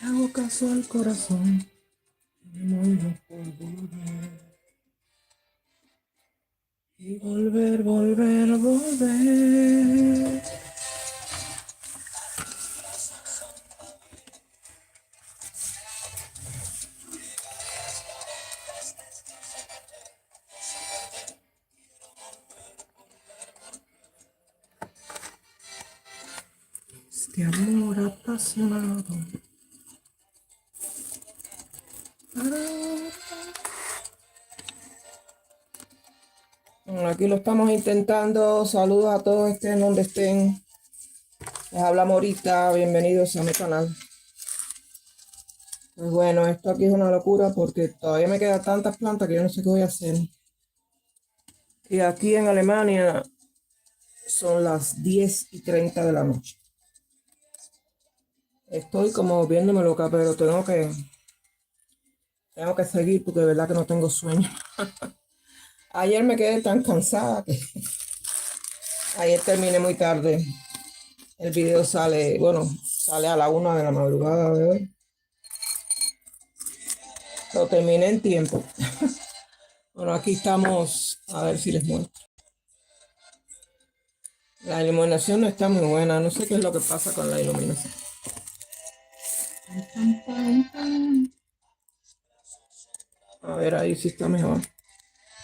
Hago caso al corazón, me muero por volver. Y volver, volver, volver. Este amor apasionado. Bueno, aquí lo estamos intentando. Saludos a todos, estén donde estén. Les hablamos ahorita. Bienvenidos a mi canal. Pues bueno, esto aquí es una locura porque todavía me quedan tantas plantas que yo no sé qué voy a hacer. Y aquí en Alemania son las 10:30 de la noche. Estoy como viéndome loca, pero tengo que seguir porque de verdad que no tengo sueño. Ayer me quedé tan cansada que ayer terminé muy tarde. El video sale, bueno, sale a la 1 de la madrugada de hoy. Lo terminé en tiempo. Bueno, aquí estamos, a ver si les muestro. La iluminación no está muy buena, no sé qué es lo que pasa con la iluminación. A ver, ahí sí está mejor.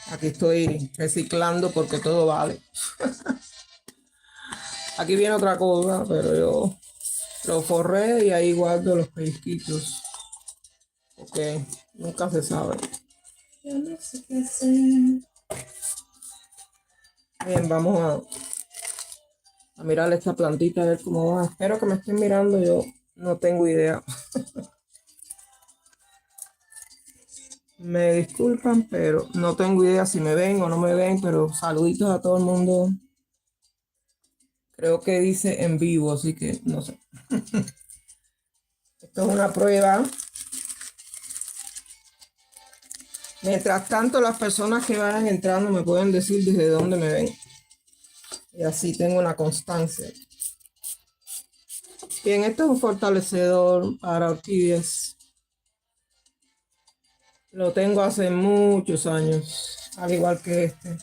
Aquí estoy reciclando porque todo vale. Aquí viene otra cosa, pero yo lo forré y ahí guardo los pellizquitos. Porque nunca se sabe. Yo no sé qué hacer. Bien, vamos a mirar esta plantita a ver cómo va. Espero que me estén mirando, yo no tengo idea. Me disculpan, pero no tengo idea si me ven o no me ven, pero saluditos a todo el mundo. Creo que dice en vivo, así que no sé. Esto es una prueba. Mientras tanto, las personas que vayan entrando me pueden decir desde dónde me ven. Y así tengo una constancia. Bien, esto es un fortalecedor para orquídeas. Lo tengo hace muchos años, al igual que este.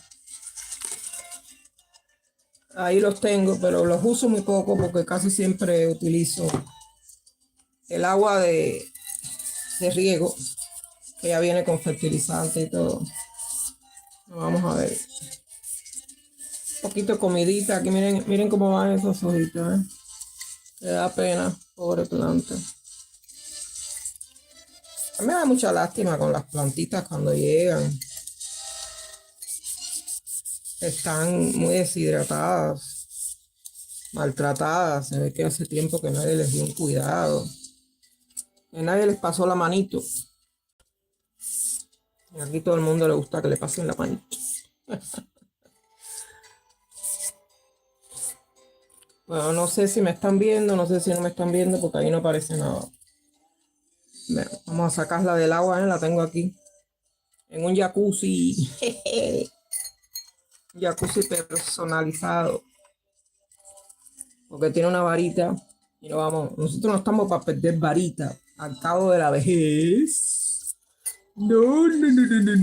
Ahí los tengo, pero los uso muy poco porque casi siempre utilizo el agua de riego, que ya viene con fertilizante y todo. Vamos a ver. Un poquito de comidita. Aquí miren, miren cómo van esos hojitas, ¿eh? Me da pena, pobre planta. A mí me da mucha lástima con las plantitas cuando llegan. Están muy deshidratadas, maltratadas. Se ve que hace tiempo que nadie les dio un cuidado. Que nadie les pasó la manito. Y aquí todo el mundo le gusta que le pasen la manito. Bueno, no sé si me están viendo, no sé si no me están viendo porque ahí no aparece nada. Bueno, vamos a sacarla del agua, ¿eh? La tengo aquí. En un jacuzzi. Jacuzzi personalizado. Porque tiene una varita. Y no vamos. Nosotros no estamos para perder varita. Al cabo de la vejez. No, no, no, no, no,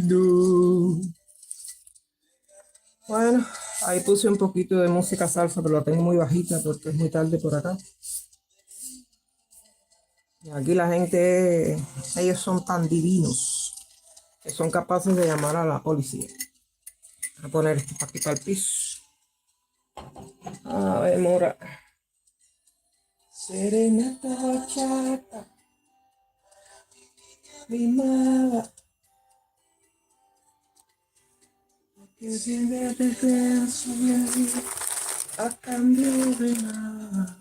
no. Bueno, ahí puse un poquito de música salsa, pero la tengo muy bajita porque es muy tarde por acá. Y aquí la gente, ellos son tan divinos que son capaces de llamar a la policía. Voy a poner esto para aquí para el piso. A ver, mora. Serenata bachata, rimada, que siempre te quedas sobre mí a cambio de nada.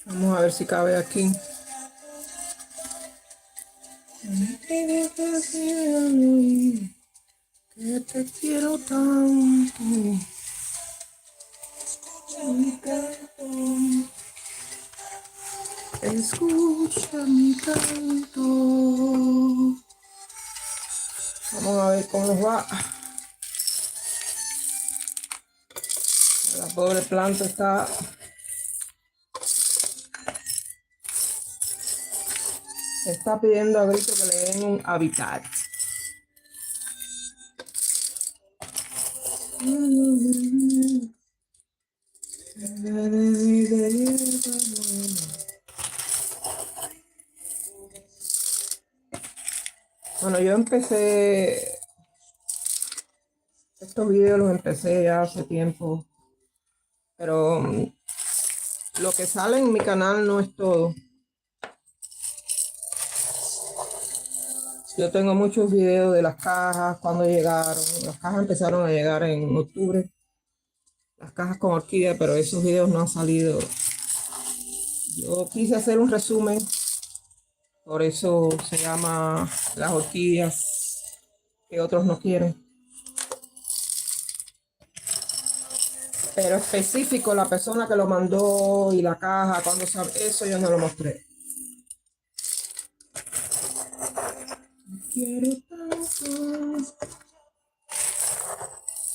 Vamos a ver si cabe aquí. Que te quiero tanto. Mi canto. Escucha mi canto. Vamos a ver cómo nos va. La pobre planta está pidiendo a grito que le den un hábitat. Bueno, yo empecé, estos videos los empecé ya hace tiempo, pero lo que sale en mi canal no es todo. Yo tengo muchos videos de las cajas, cuando llegaron. Las cajas empezaron a llegar en octubre, las cajas con orquídea, pero esos videos no han salido. Yo quise hacer un resumen, por eso se llama Las orquídeas que otros no quieren. Pero específico, la persona que lo mandó y la caja, cuando sabe, eso yo no lo mostré. Te quiero tanto,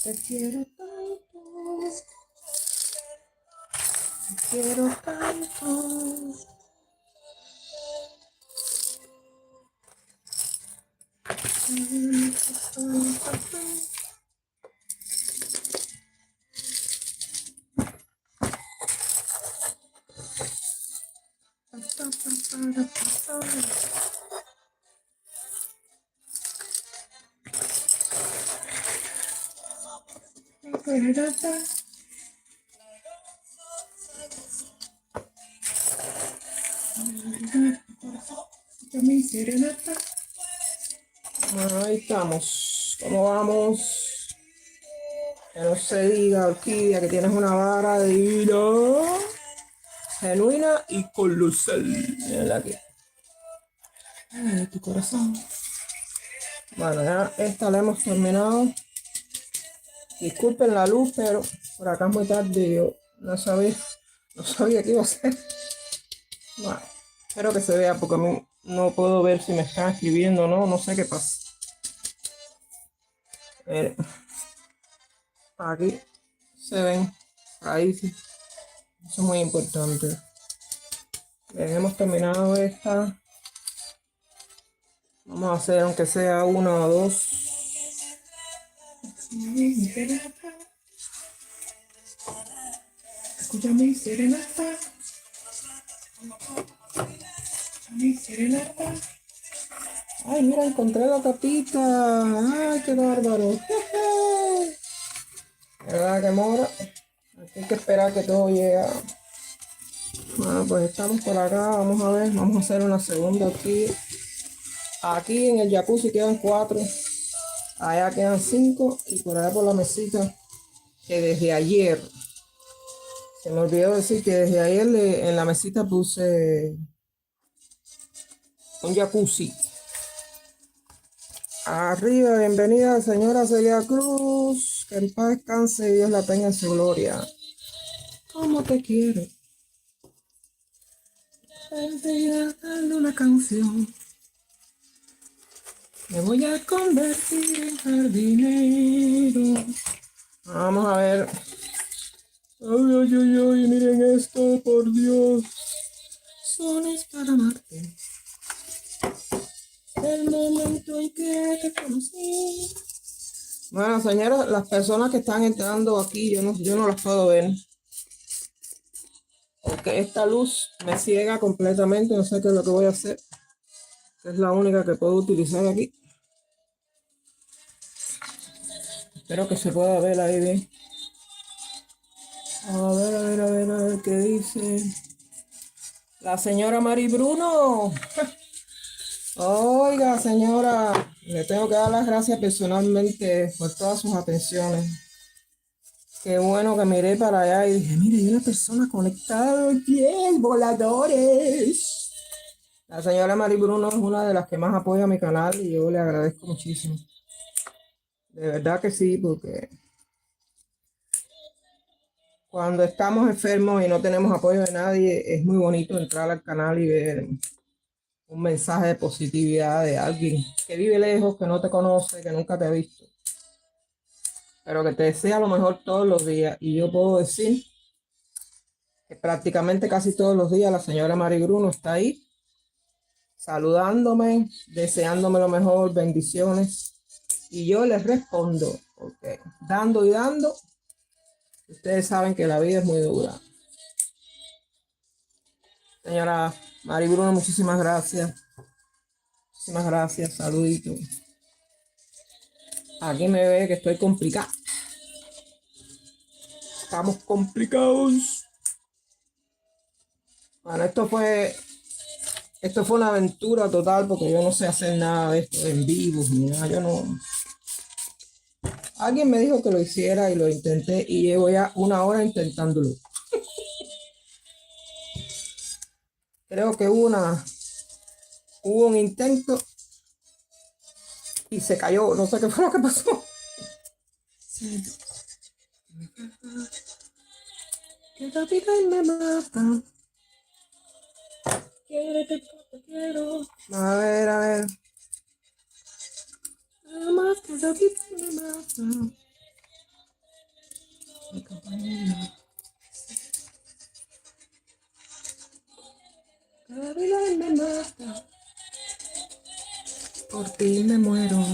te quiero tanto, te quiero tanto. Bueno, ahí estamos. ¿Cómo vamos? Que no se diga, orquídea, que tienes una vara divina, genuina y colosal. Mírala aquí. Ay, tu corazón. Bueno, ya esta la hemos terminado. Disculpen la luz, pero por acá es muy tarde. Yo no sabía qué iba a hacer. Bueno, espero que se vea porque a mí no puedo ver si me están escribiendo o no. No sé qué pasa. Miren, aquí se ven raíces. Eso es muy importante. Bien, hemos terminado esta. Vamos a hacer aunque sea una o dos. Escúchame, serenata. Escúchame, serenata. Ay, mira, encontré la tapita. Ay, qué bárbaro. ¿Verdad que mora? Aquí hay que esperar que todo llegue. Bueno, pues estamos por acá. Vamos a ver, vamos a hacer una segunda aquí. Aquí en el jacuzzi quedan 4. Allá quedan 5. Y por allá por la mesita, que desde ayer, se me olvidó decir que desde ayer en la mesita puse un jacuzzi. Arriba, bienvenida señora Celia Cruz. Que en paz descanse y Dios la tenga en su gloria. ¿Cómo te quiero? Dando una canción. Me voy a convertir en jardinero. Vamos a ver. Ay, ay, ay, ay, miren esto, por Dios. Sones para amarte. El momento en que te conocí. Bueno, señoras, las personas que están entrando aquí, yo no las puedo ver. Porque esta luz me ciega completamente. No sé qué es lo que voy a hacer. Es la única que puedo utilizar aquí. Espero que se pueda ver ahí bien. A ver qué dice la señora Mari Bruno. Oiga, señora, le tengo que dar las gracias personalmente por todas sus atenciones. Qué bueno que miré para allá y dije, mire, hay una persona conectada. ¡Bien, voladores! La señora Mari Bruno es una de las que más apoya mi canal y yo le agradezco muchísimo. De verdad que sí, porque cuando estamos enfermos y no tenemos apoyo de nadie, es muy bonito entrar al canal y ver un mensaje de positividad de alguien que vive lejos, que no te conoce, que nunca te ha visto. pero que te desea lo mejor todos los días. Y yo puedo decir que prácticamente casi todos los días la señora Mari Bruno está ahí saludándome, deseándome lo mejor, bendiciones. Y yo les respondo, porque dando y dando, ustedes saben que la vida es muy dura. Señora Mari Bruno, muchísimas gracias. Muchísimas gracias, saluditos. Aquí me ve que estoy complicada. Estamos complicados. Bueno, esto fue una aventura total porque yo no sé hacer nada de esto en vivo ni nada. Yo no. Alguien me dijo que lo hiciera y lo intenté y llevo ya 1 hora intentándolo. Creo que hubo un intento y se cayó. No sé qué fue lo que pasó. Que la vida me mata. Quiero. A ver, a ver. Nada más que la vida me mata. Mi compañera. La vida me mata. Por ti me muero.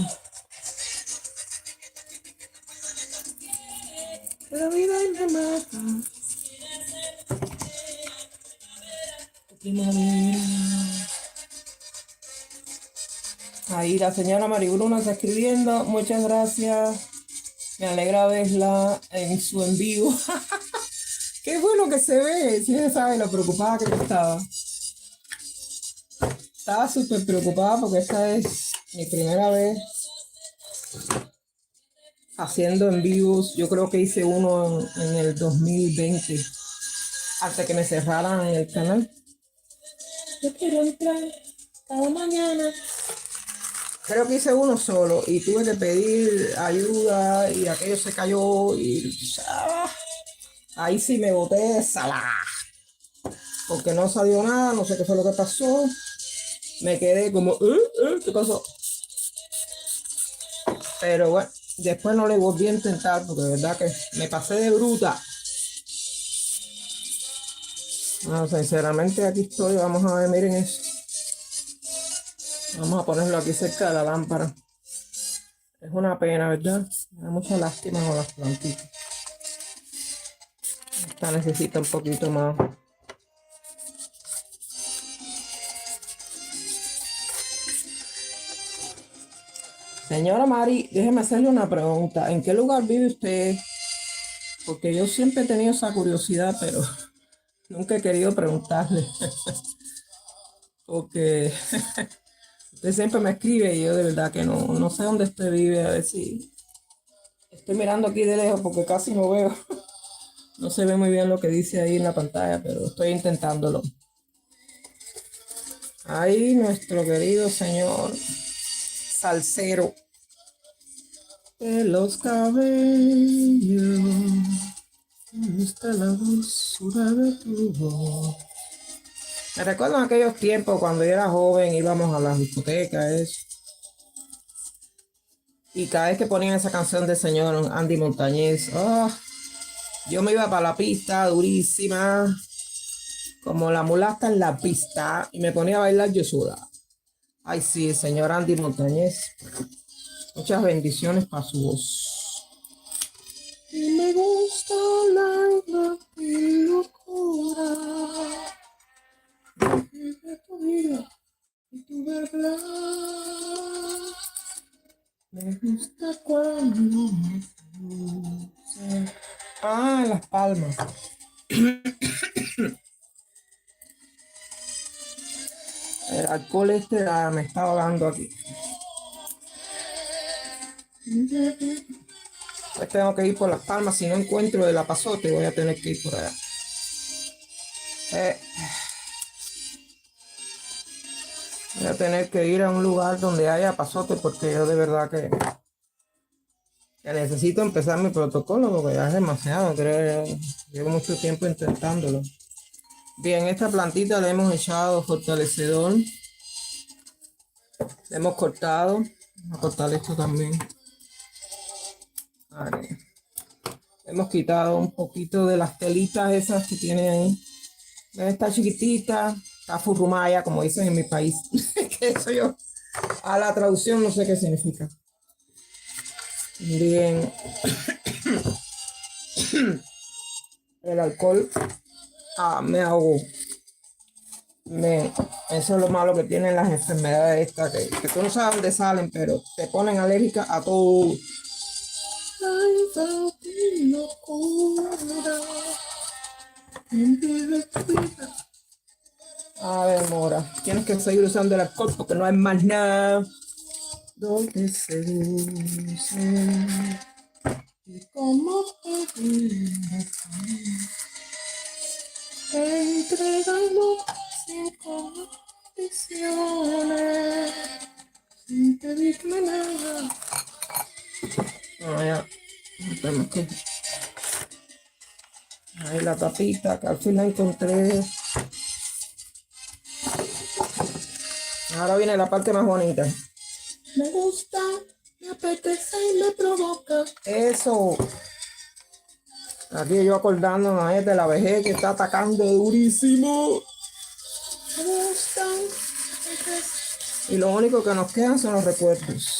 La vida me mata. Primavera. Ahí la señora Mari Bruno está escribiendo. Muchas gracias. Me alegra verla en su en vivo. Qué bueno que se ve. Si ella sabe lo preocupada que yo estaba. Estaba súper preocupada porque esta es mi primera vez haciendo en vivos. Yo creo que hice uno en el 2020, hasta que me cerraran el canal. Yo quiero entrar cada mañana. Creo que hice uno solo y tuve que pedir ayuda y aquello se cayó y ahí sí me boté de sala. Porque no salió nada, no sé qué fue lo que pasó. Me quedé como, ¿qué pasó? Pero bueno, después no le volví a intentar porque de verdad que me pasé de bruta. No, sinceramente aquí estoy, vamos a ver, miren eso. Vamos a ponerlo aquí cerca de la lámpara. Es una pena, ¿verdad? Me da mucha lástima con las plantitas. Esta necesita un poquito más. Señora Mari, déjeme hacerle una pregunta. ¿En qué lugar vive usted? Porque yo siempre he tenido esa curiosidad, pero nunca he querido preguntarle. Porque usted siempre me escribe y yo de verdad que no sé dónde usted vive. A ver si estoy mirando aquí de lejos porque casi no veo. No se ve muy bien lo que dice ahí en la pantalla, pero estoy intentándolo. Ahí nuestro querido señor salsero de los cabellos. Está la dulzura de tu voz. Me recuerdo en aquellos tiempos cuando yo era joven, íbamos a las discotecas, y cada vez que ponían esa canción del señor Andy Montañez, yo me iba para la pista durísima, como la mulata en la pista, y me ponía a bailar yo sola. Ay, sí, el señor Andy Montañez. Muchas bendiciones para su voz. Y me gusta la locura de tu vida y tu verdad. Me gusta cuando las palmas. El alcohol me está ahogando aquí. Pues tengo que ir por las palmas. Si no encuentro el apazote, voy a tener que ir por allá. Voy a tener que ir a un lugar donde haya apazote porque yo de verdad que necesito empezar mi protocolo porque ya es demasiado. Llevo mucho tiempo intentándolo. Bien, esta plantita le hemos echado fortalecedor. Le hemos cortado. Vamos a cortar esto también. Vale. Hemos quitado un poquito de las telitas esas que tiene ahí. ¿Ven? Está chiquitita, está furrumaya, como dicen en mi país. Que eso yo, a la traducción no sé qué significa. Bien, el alcohol me ahogó. Eso es lo malo que tienen las enfermedades estas, que tú no sabes dónde salen, pero te ponen alérgica a todo. A ver, Mora, tienes que seguir usando el alcohol porque no hay más nada. Donde se usa y cómo entregando sin condiciones, sin pedirme nada. Ya. Tenemos que... Ahí la tapita, que al fin la encontré. Ahora viene la parte más bonita. Me gusta, me apetece y me provoca. Eso. Aquí yo acordándome de la vejez que está atacando durísimo. Me gusta. Y lo único que nos quedan son los recuerdos.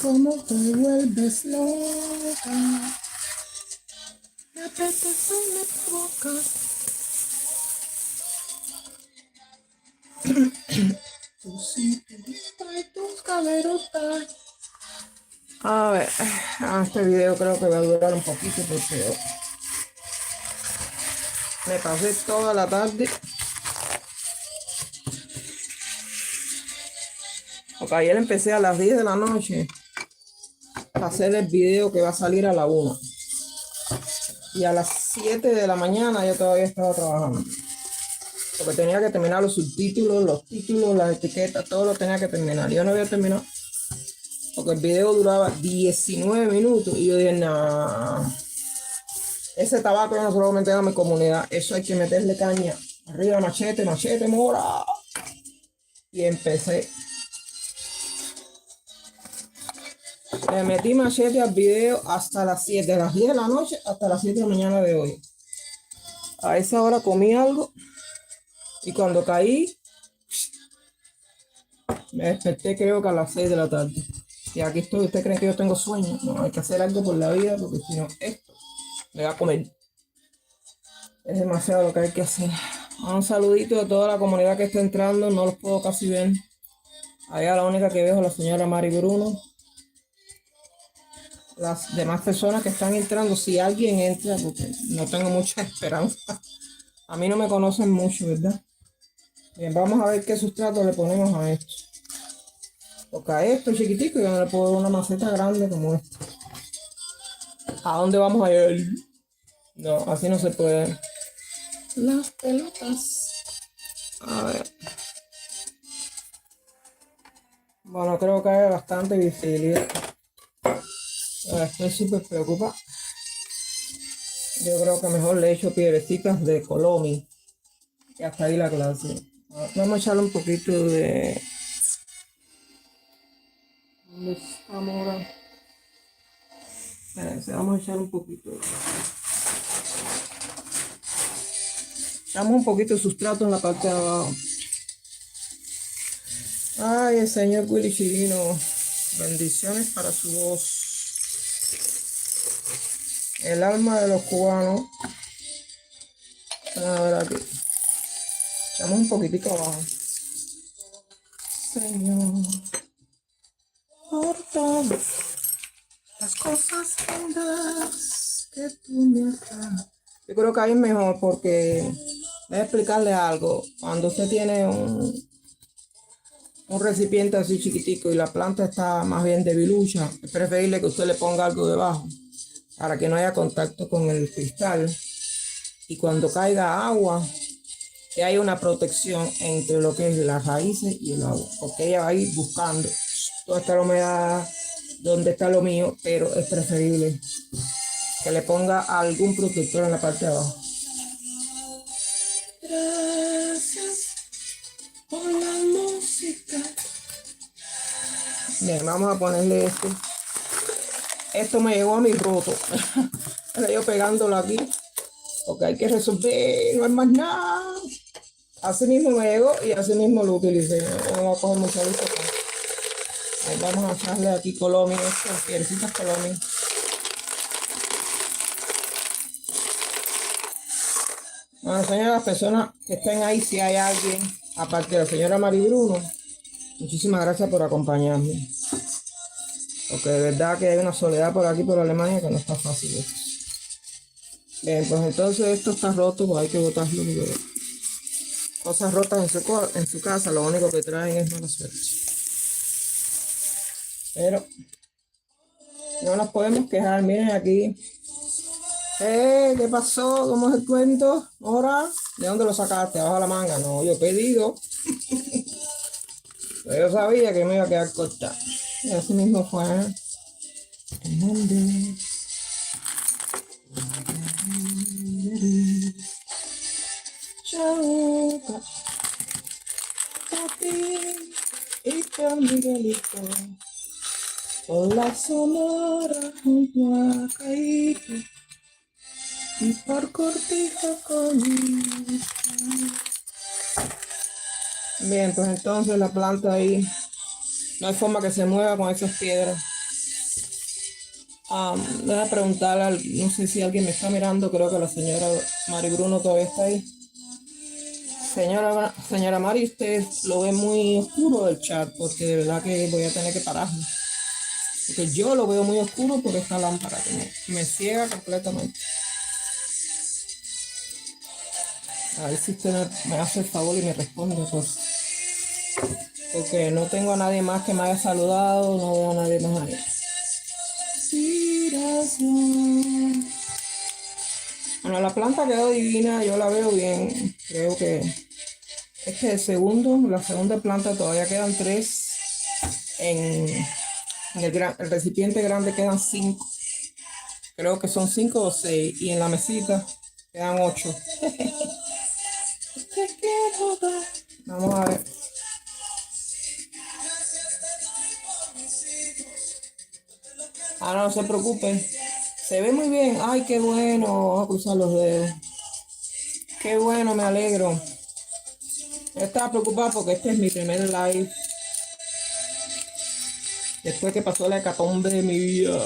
¿Cómo te vuelves loca? Me apetece y me provoca. A ver, este video creo que va a durar un poquito porque me pasé toda la tarde. Porque ayer empecé a las 10 de la noche a hacer el video que va a salir a la 1. Y a las 7 de la mañana yo todavía estaba trabajando. Porque tenía que terminar los subtítulos, los títulos, las etiquetas, todo lo tenía que terminar. Yo no había terminado. Porque el video duraba 19 minutos. Y yo dije, nah, ese tabaco yo no se lo voy a meter a mi comunidad. Eso hay que meterle caña. Arriba, machete, machete, Mora. Y empecé. Le metí machete al video hasta las 7, de las 10 de la noche hasta las 7 de la mañana de hoy. A esa hora comí algo y cuando caí me desperté creo que a las 6 de la tarde. Y aquí estoy, ¿usted cree que yo tengo sueño? No, hay que hacer algo por la vida porque si no esto me va a comer. Es demasiado lo que hay que hacer. Un saludito a toda la comunidad que está entrando, no los puedo casi ver. Allá la única que veo es la señora Mari Bruno. Las demás personas que están entrando, si alguien entra, porque no tengo mucha esperanza. A mí no me conocen mucho, ¿verdad? Bien, vamos a ver qué sustrato le ponemos a esto. Porque a esto chiquitico yo no le puedo dar una maceta grande como esta. ¿A dónde vamos a ir? No, así no se puede. Las pelotas. A ver. Bueno, creo que hay bastante visibilidad. Estoy súper preocupada. Yo creo que mejor le echo piedrecitas de Colomi. Y hasta ahí la clase. Vamos a echarle un poquito de... ¿Dónde está Mora? Espérense, vamos a echar un poquito. Echamos un poquito de sustrato en la parte de abajo. Ay, el señor Willy Chirino. Bendiciones para su voz. El alma de los cubanos. A ver aquí. Echamos un poquitico abajo. Señor, por todas las cosas lindas que tú me has dado. Yo creo que ahí es mejor porque voy a explicarle algo. Cuando usted tiene un recipiente así chiquitico y la planta está más bien debilucha, es preferible que usted le ponga algo debajo para que no haya contacto con el cristal y cuando caiga agua que haya una protección entre lo que es las raíces y el agua, porque ella va a ir buscando dónde está la humedad, dónde está lo mío, pero es preferible que le ponga algún protector en la parte de abajo. Gracias por la música. Bien, vamos a ponerle este. Esto me llegó a mi roto. Ahora yo pegándolo aquí, porque hay que resolver, no hay más nada. Así mismo me llegó y así mismo lo utilicé. No voy a coger mucha luz acá. Ahí vamos a echarle aquí colomi, piedrecitas colomi. Bueno, señoras, las personas que estén ahí, si hay alguien, aparte de la señora Mari Bruno, muchísimas gracias por acompañarme. Porque de verdad que hay una soledad por aquí, por Alemania, que no está fácil esto. Bien, pues entonces esto está roto, pues hay que botarlo. Cosas rotas en su casa, lo único que traen es mala suerte. Pero no nos podemos quejar. Miren aquí. ¿Qué pasó? ¿Cómo es el cuento? ¿Ahora? ¿De dónde lo sacaste? ¿Abajo de la manga? No, yo he pedido. Pero yo sabía que me iba a quedar corta. Y así mismo fue. Chauca, papi, y con Miguelito, por la Sonora junto a Caíto, y por Cortijo con... Bien, pues entonces la planta ahí, no hay forma que se mueva con esas piedras. Voy a preguntarle, no sé si alguien me está mirando, creo que la señora Mari Bruno todavía está ahí. Señora Mari, usted lo ve muy oscuro el chat, porque de verdad que voy a tener que pararlo. Porque yo lo veo muy oscuro por esta lámpara que me ciega completamente. A ver si usted me hace el favor y me responde, pues. Porque no tengo a nadie más que me haya saludado, no veo a nadie más ahí. Bueno, la planta quedó divina, yo la veo bien. Creo que la segunda planta todavía quedan 3. En el recipiente grande quedan 5. Creo que son 5 o 6. Y en la mesita quedan 8. Vamos a ver. No se preocupen. Se ve muy bien. Ay, qué bueno. Vamos a cruzar los dedos. Qué bueno, me alegro. Estaba preocupada porque este es mi primer live. Después que pasó la hecatombe de mi vida.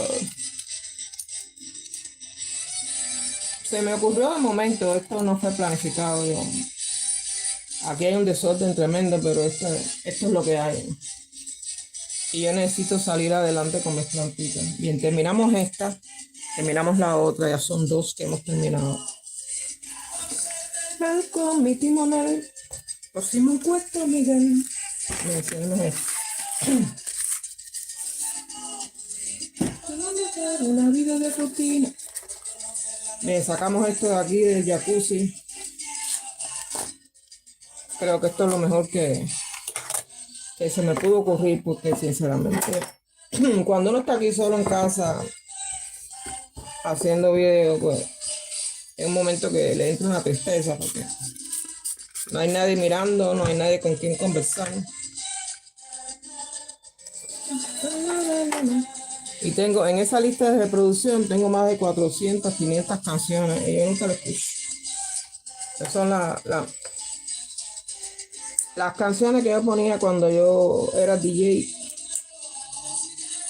Se me ocurrió de momento. Esto no fue planificado. Aquí hay un desorden tremendo, pero esto es lo que hay. Y yo necesito salir adelante con mis plantitas. Bien, terminamos esta. Terminamos la otra. Ya son 2 que hemos terminado. Con mi timonel. Por si me encuentro, Miguel. Me enseñamos esto. Una vida de rutina. Bien, sacamos esto de aquí del jacuzzi. Creo que esto es lo mejor que se me pudo ocurrir, porque sinceramente cuando uno está aquí solo en casa haciendo videos, pues es un momento que le entra una tristeza, porque no hay nadie mirando, no hay nadie con quien conversar. Y tengo en esa lista de reproducción, tengo más de 400, 500 canciones y yo nunca las escucho. Esas son las canciones que yo ponía cuando yo era DJ.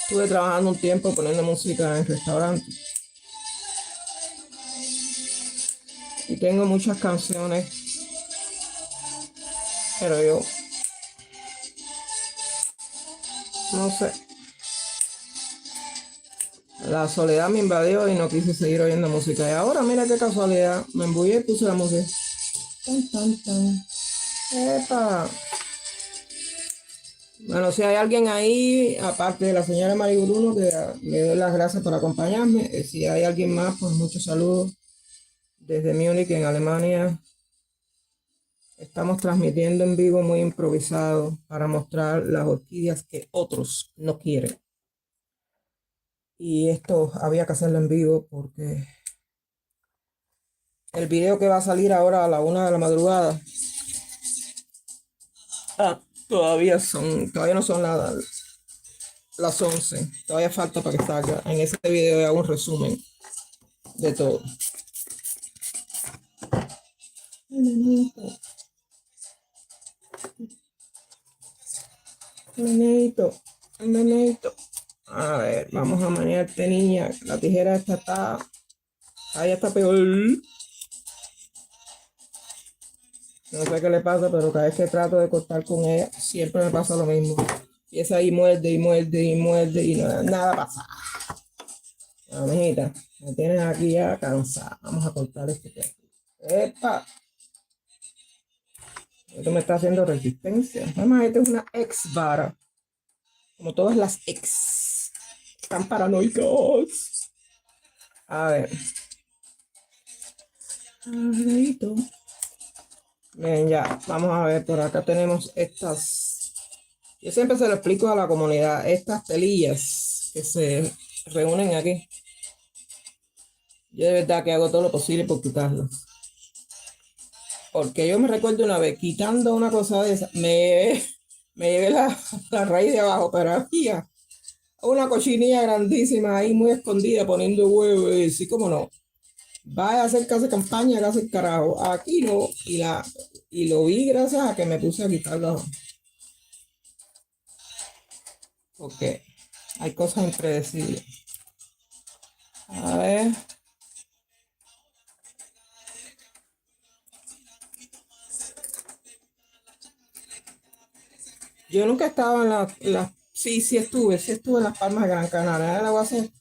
Estuve trabajando un tiempo poniendo música en restaurantes. Y tengo muchas canciones, pero yo no sé. La soledad me invadió y no quise seguir oyendo música. Y ahora, mira qué casualidad, me embullé y puse la música. Tan, tan, tan. ¡Epa! Bueno, si hay alguien ahí, aparte de la señora Mari Bruno, que le doy las gracias por acompañarme. Si hay alguien más, pues muchos saludos desde Múnich, en Alemania. Estamos transmitiendo en vivo muy improvisado para mostrar las orquídeas que otros no quieren. Y esto había que hacerlo en vivo porque el video que va a salir ahora a la 1 de la madrugada, todavía no son las 11. Todavía falta para que salga. En ese video hago un resumen de todo. Nenito. A ver, vamos a maniarte, niña. La tijera esta está... Ahí está peor. No sé qué le pasa, pero cada vez que trato de cortar con ella, siempre me pasa lo mismo. Y es ahí muerde y muerde y muerde y nada pasa. Amiguita, me tienes aquí ya cansada. Vamos a cortar este aquí. ¡Epa! Esto me está haciendo resistencia. Además, esta es una ex vara. Como todas las ex. Están paranoicos. A ver. Bien, ya. Vamos a ver. Por acá tenemos estas. Yo siempre se lo explico a la comunidad. Estas telillas que se reúnen aquí. Yo de verdad que hago todo lo posible por quitarlas. Porque yo me recuerdo una vez quitando una cosa de esa, me llevé la raíz de abajo, pero había una cochinilla grandísima ahí muy escondida poniendo huevos. Y sí, como no. Vaya a hacer casa campaña, que hace el carajo. Aquí no. Y lo vi gracias a que me puse a quitarlo. Porque hay cosas impredecibles. A ver. Yo nunca estaba en la sí estuve en las Palmas de Gran Canaria. Ahora la voy a hacer.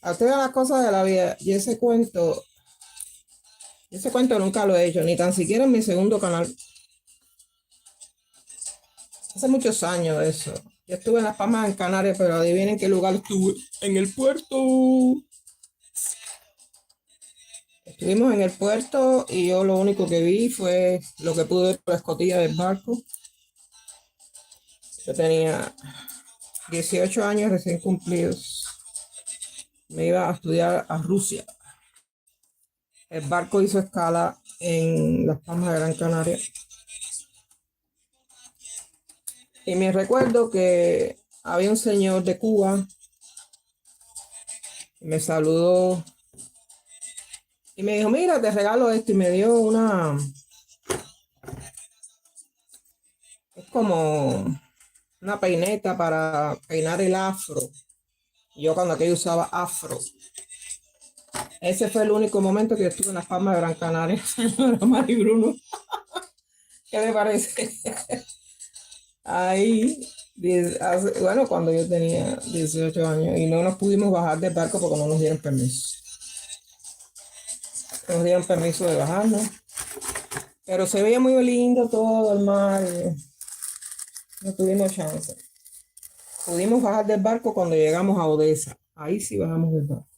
A todas las cosas de la vida. Y ese cuento nunca lo he hecho, ni tan siquiera en mi segundo canal. Hace muchos años eso. Yo estuve en las Palmas en Canarias, pero adivinen qué lugar estuve. En el puerto. Estuvimos en el puerto y yo lo único que vi fue lo que pude ver por la escotilla del barco. Yo tenía 18 años recién cumplidos. Me iba a estudiar a Rusia. El barco hizo escala en las Palmas de Gran Canaria. Y me recuerdo que había un señor de Cuba que me saludó y me dijo, mira, te regalo esto. Y me dio es como una peineta para peinar el afro. Yo cuando aquello usaba afro. Ese fue el único momento que yo estuve en las Palmas de Gran Canaria. Señora Mari Bruno, ¿qué le parece? Ahí, bueno, cuando yo tenía 18 años y no nos pudimos bajar del barco porque no nos dieron permiso. Nos dieron permiso de bajarnos. Pero se veía muy lindo todo el mar. No tuvimos chance. Pudimos bajar del barco cuando llegamos a Odessa. Ahí sí bajamos del barco.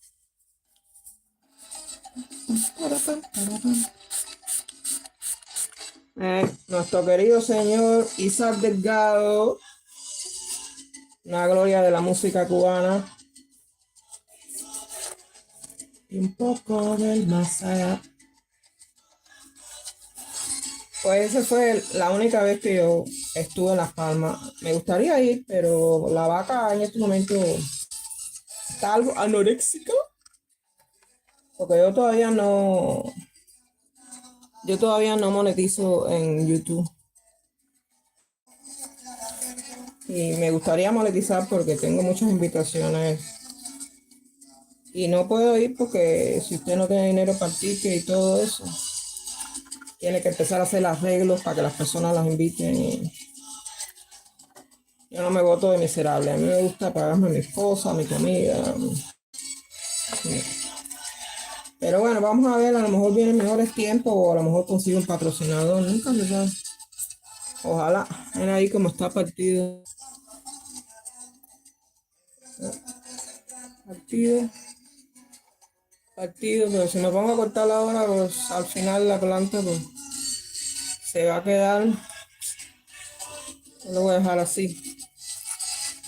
Nuestro querido señor Isaac Delgado, una gloria de la música cubana. Y un poco del más allá. Pues esa fue la única vez que yo estuve en Las Palmas. Me gustaría ir, pero la vaca en este momento está algo anoréxica. Porque yo todavía no monetizo en YouTube. Y me gustaría monetizar porque tengo muchas invitaciones. Y no puedo ir porque si usted no tiene dinero para el ticket y todo eso, tiene que empezar a hacer arreglos para que las personas las inviten. Y yo no me voto de miserable. A mí me gusta pagarme mi esposa, mi comida. Pero bueno, vamos a ver, a lo mejor vienen mejores tiempos o a lo mejor consigo un patrocinador. Nunca se sabe. Ojalá. Ven ahí como está partido. Partido, pero si me pongo a cortar ahora, pues al final la planta pues, se va a quedar. Yo lo voy a dejar así.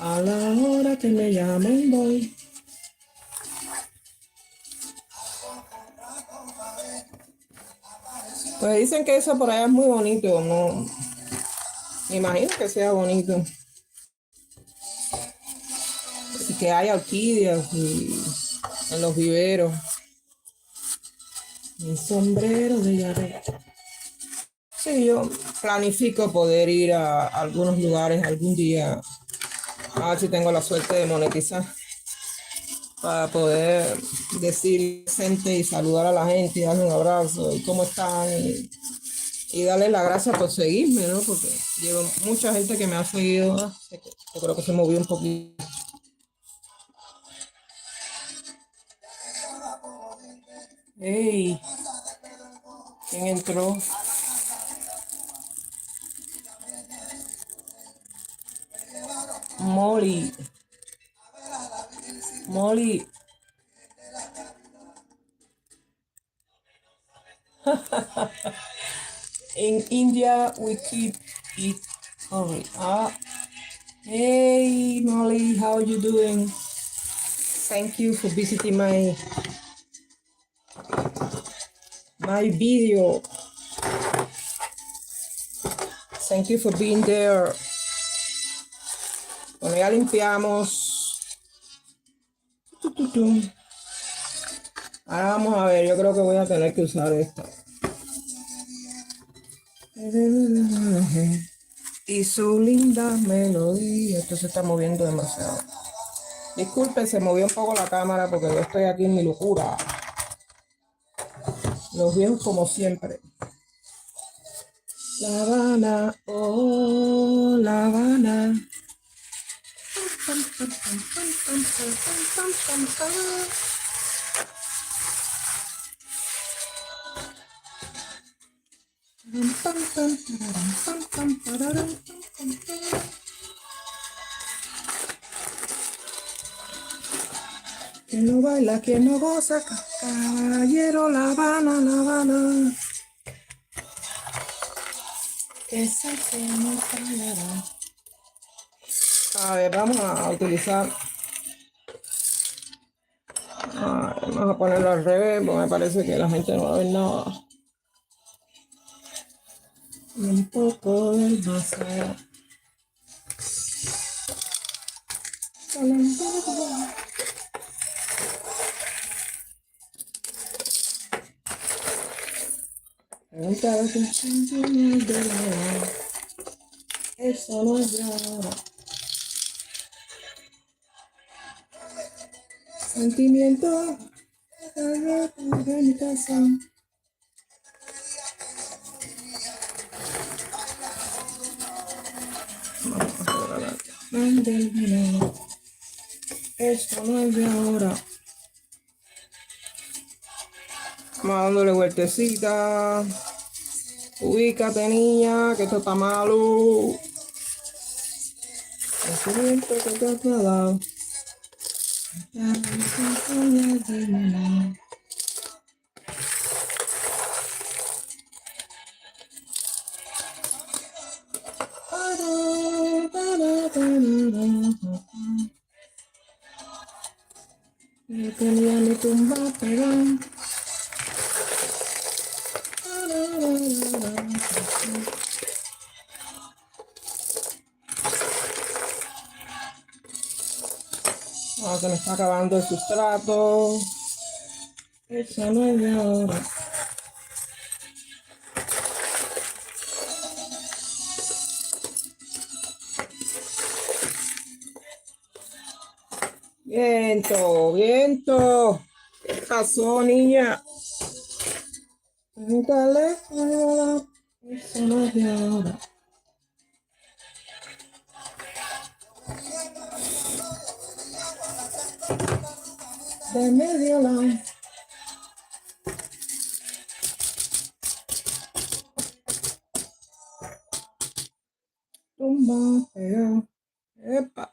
A la hora que me llamen voy. Pues dicen que eso por allá es muy bonito, no. Me imagino que sea bonito. que hay orquídeas y en los viveros. Mi sombrero de llave. Sí, yo planifico poder ir a algunos lugares algún día, a ver si tengo la suerte de monetizar, para poder decir presente y saludar a la gente y darle un abrazo y cómo están y darle las gracias por seguirme, ¿no? Porque llevo mucha gente que me ha seguido. Yo creo que se movió un poquito. ¡Ey! ¿Quién entró? Molly. Molly. In India, we keep it curry. Hey, Molly, how you doing? Thank you for visiting my video. Thank you for being there. Bueno, ya limpiamos. Ahora vamos a ver, yo creo que voy a tener que usar esta. Y su linda melodía. Esto se está moviendo demasiado. Disculpen, se movió un poco la cámara porque yo estoy aquí en mi locura. Los viejos como siempre. La Habana, oh, La Habana. Quien no baila, quien no goza, caballero, La Habana, La Habana. Que se me callará. A ver, vamos a utilizar. Vamos a ponerlo al revés, porque me parece que la gente no va a ver nada. Y un poco del más allá. Preguntar que de la hora. Eso no es de ahora. Sentimiento de mi casa. Del veneno. Eso no es de ahora. Vamos dándole vueltecita. Ubícate, niña, que esto está malo. Sentimiento que te has dado. Me tenía mi tumba pegada. Se me está acabando el sustrato. Eso no es de ahora. Viento, viento. ¿Qué pasó, niña? Dale, eso no es de ahora. De medio lado. Tumba, pegado. Epa.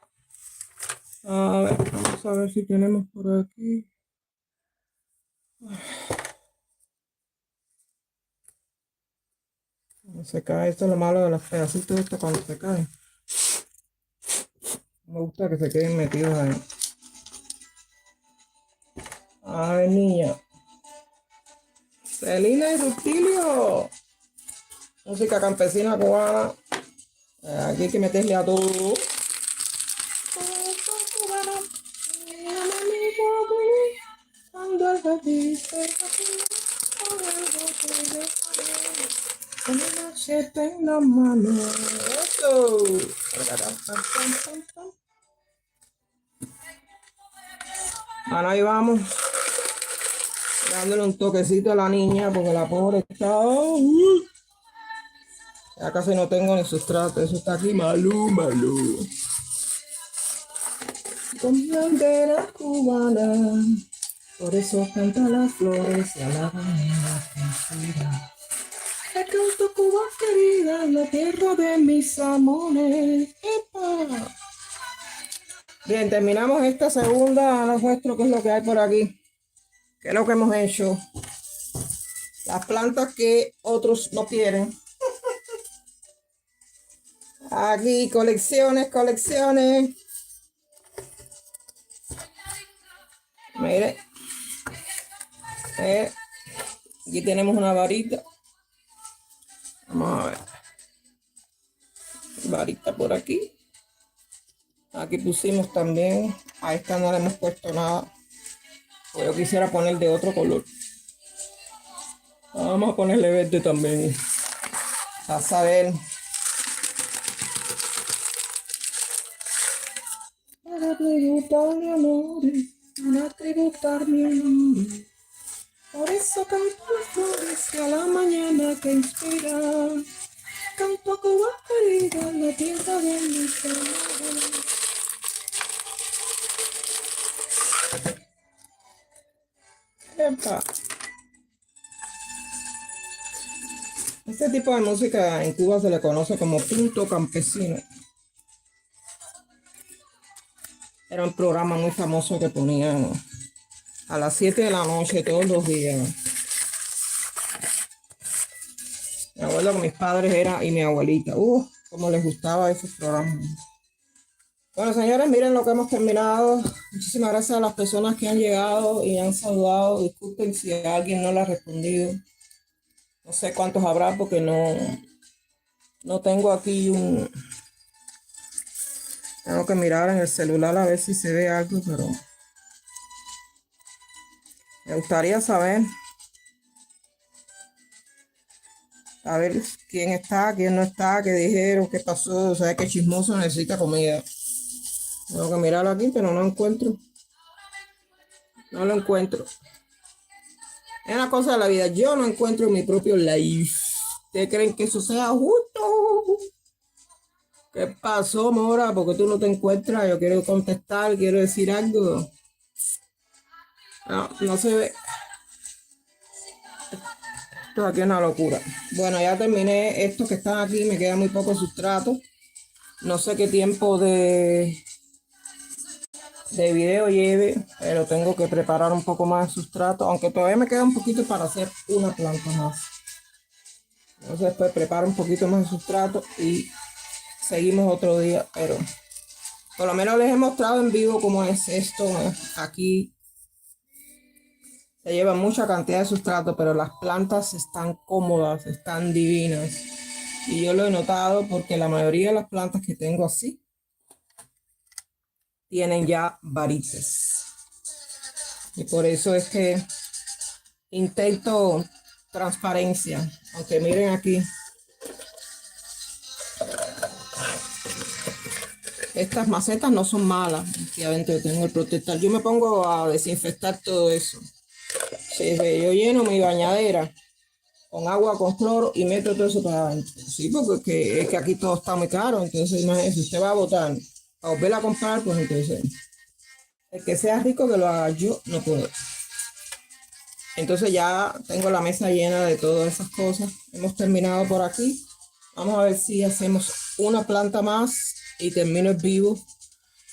A ver, vamos a ver si tenemos por aquí. Cuando se cae, esto es lo malo de los pedacitos de esto cuando se caen. Me gusta que se queden metidos ahí. A ver, niña. Celina y Rutilio. Música campesina cubana. Aquí hay que meterle a todo. Con el machete en la mano. Eso. Bueno, ahí vamos. Dándole un toquecito a la niña porque la pobre está. Ya casi no tengo ni sustrato. Eso está aquí malú. Con bandera cubana. Por eso cantan las flores y alaban la felicidad. Te canto Cuba querida, la tierra de mis amores. ¡Epa! Bien, terminamos esta segunda muestro qué es lo que hay por aquí. ¿Qué es lo que hemos hecho? Las plantas que otros no quieren. Aquí, colecciones. Mire. Aquí tenemos una varita. Vamos a ver. Varita por aquí. Aquí pusimos también. A esta no le hemos puesto nada. Pues yo quisiera poner de otro color. Vamos a ponerle verde también. A saber. Para tributar mi amor. Para tributar mi amor. Por eso canto las flores y a la mañana que inspira. Canto a Cuba querida, la tierra de mis amores. Epa. Este tipo de música en Cuba se le conoce como punto campesino. Era un programa muy famoso que ponían a las 7 de la noche todos los días. Me acuerdo que mis padres eran y mi abuelita. Cómo les gustaba esos programas. Bueno, señores, miren lo que hemos terminado. Muchísimas gracias a las personas que han llegado y han saludado. Disculpen si a alguien no le ha respondido. No sé cuántos habrá porque no tengo aquí un... Tengo que mirar en el celular a ver si se ve algo, pero me gustaría saber. A ver quién está, quién no está, qué dijeron, qué pasó. O sea, que chismoso necesita comida. Tengo que mirarlo aquí, pero no lo encuentro. No lo encuentro. Es una cosa de la vida. Yo no encuentro mi propio live. ¿Ustedes creen que eso sea justo? ¿Qué pasó, Mora? ¿Por qué tú no te encuentras? Yo quiero contestar, quiero decir algo. No se ve. Esto aquí es una locura. Bueno, ya terminé estos que están aquí. Me queda muy poco sustrato. No sé qué tiempo de video lleve, pero tengo que preparar un poco más de sustrato, aunque todavía me queda un poquito para hacer una planta más. Entonces después preparo un poquito más de sustrato y seguimos otro día, pero por lo menos les he mostrado en vivo cómo es esto. Aquí se lleva mucha cantidad de sustrato, pero las plantas están cómodas, están divinas. Y yo lo he notado porque la mayoría de las plantas que tengo así tienen ya varices. Y por eso es que intento transparencia. Aunque miren aquí. Estas macetas no son malas. Aquí adentro tengo el protector. Yo me pongo a desinfectar todo eso. Sí, yo lleno mi bañadera con agua, con cloro y meto todo eso para adentro. Sí, porque es que aquí todo está muy caro. Entonces, imagínense, si usted va a botar a volver a comprar, pues entonces, el que sea rico que lo haga, yo no puedo. Entonces ya tengo la mesa llena de todas esas cosas. Hemos terminado por aquí. Vamos a ver si hacemos una planta más y termino el vivo.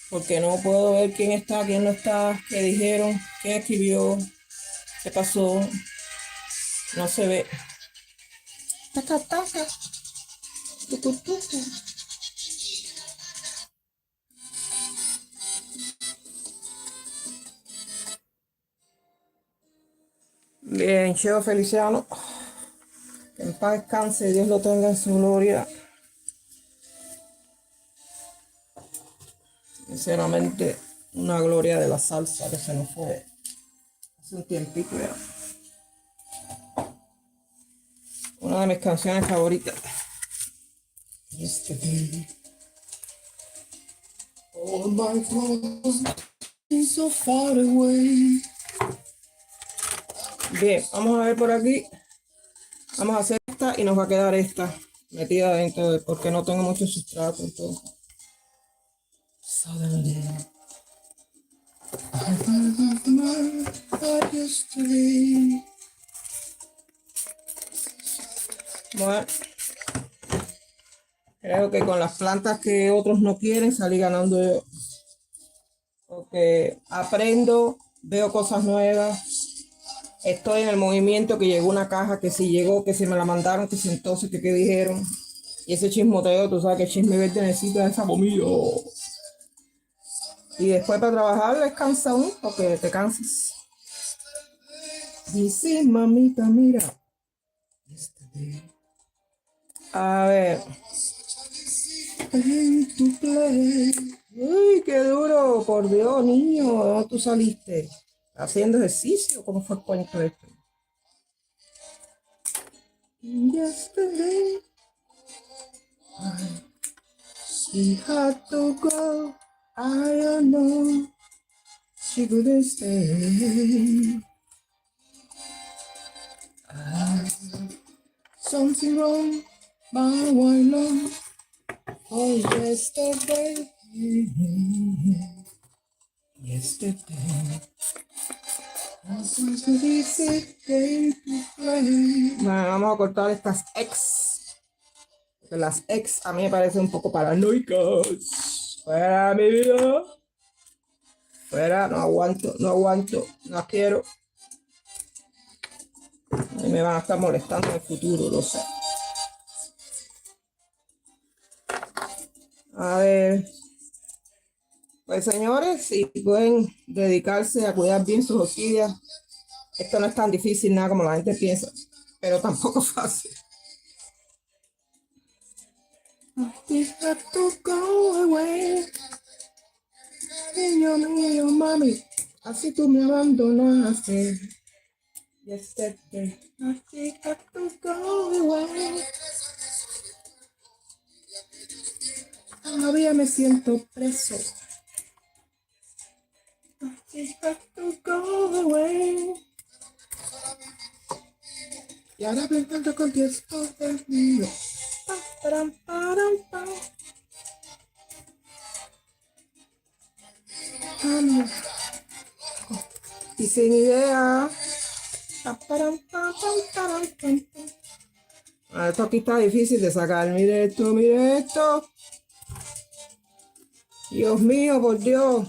Porque no puedo ver quién está, quién no está, qué dijeron, quién escribió, qué pasó. No se ve. Taca, taca. Tucu, tucu. Bien, Cheo Feliciano. Que en paz descanse, Dios lo tenga en su gloria. Sinceramente, una gloria de la salsa que se nos fue Hace un tiempito ya. Una de mis canciones favoritas. Yesterday. All my flaws is so far away. Bien, vamos a ver por aquí. Vamos a hacer esta y nos va a quedar esta metida dentro porque no tengo mucho sustrato. Entonces. Suddenly, I found my heart yesterday. Bueno, creo que con las plantas que otros no quieren salí ganando yo. Porque aprendo, veo cosas nuevas. Estoy en el movimiento que llegó una caja, que si llegó, que si me la mandaron, que si entonces, que qué dijeron. Y ese chismoteo, tú sabes que Chisme Verde necesita esa comida. Y después para trabajar les cansa uno, porque te cansas. Dice, mamita, mira. A ver. Uy, qué duro, por Dios, niño. ¿De dónde tú saliste? ¿Haciendo ejercicio? ¿Cómo fue el cuento esto? Yesterday, she had to go. I don't know. She couldn't stay. Something wrong, but why not? Oh, yesterday. Yesterday. Bueno, vamos a cortar estas ex. Porque las ex a mí me parecen un poco paranoicas. Fuera mi vida. Fuera, no aguanto, no quiero. Y me van a estar molestando en el futuro, lo sé. A ver. Pues señores, si pueden dedicarse a cuidar bien sus orquídeas, esto no es tan difícil nada como la gente piensa, pero tampoco fácil. Niño mío, mami, así tú me abandonaste. Yesterday, I have to go away. Todavía me siento preso. I have to go away. Y ahora pensando con 10 cosas mío. Y sin idea. Esto aquí está difícil de sacar. Mire esto, mire esto. Dios mío, por Dios.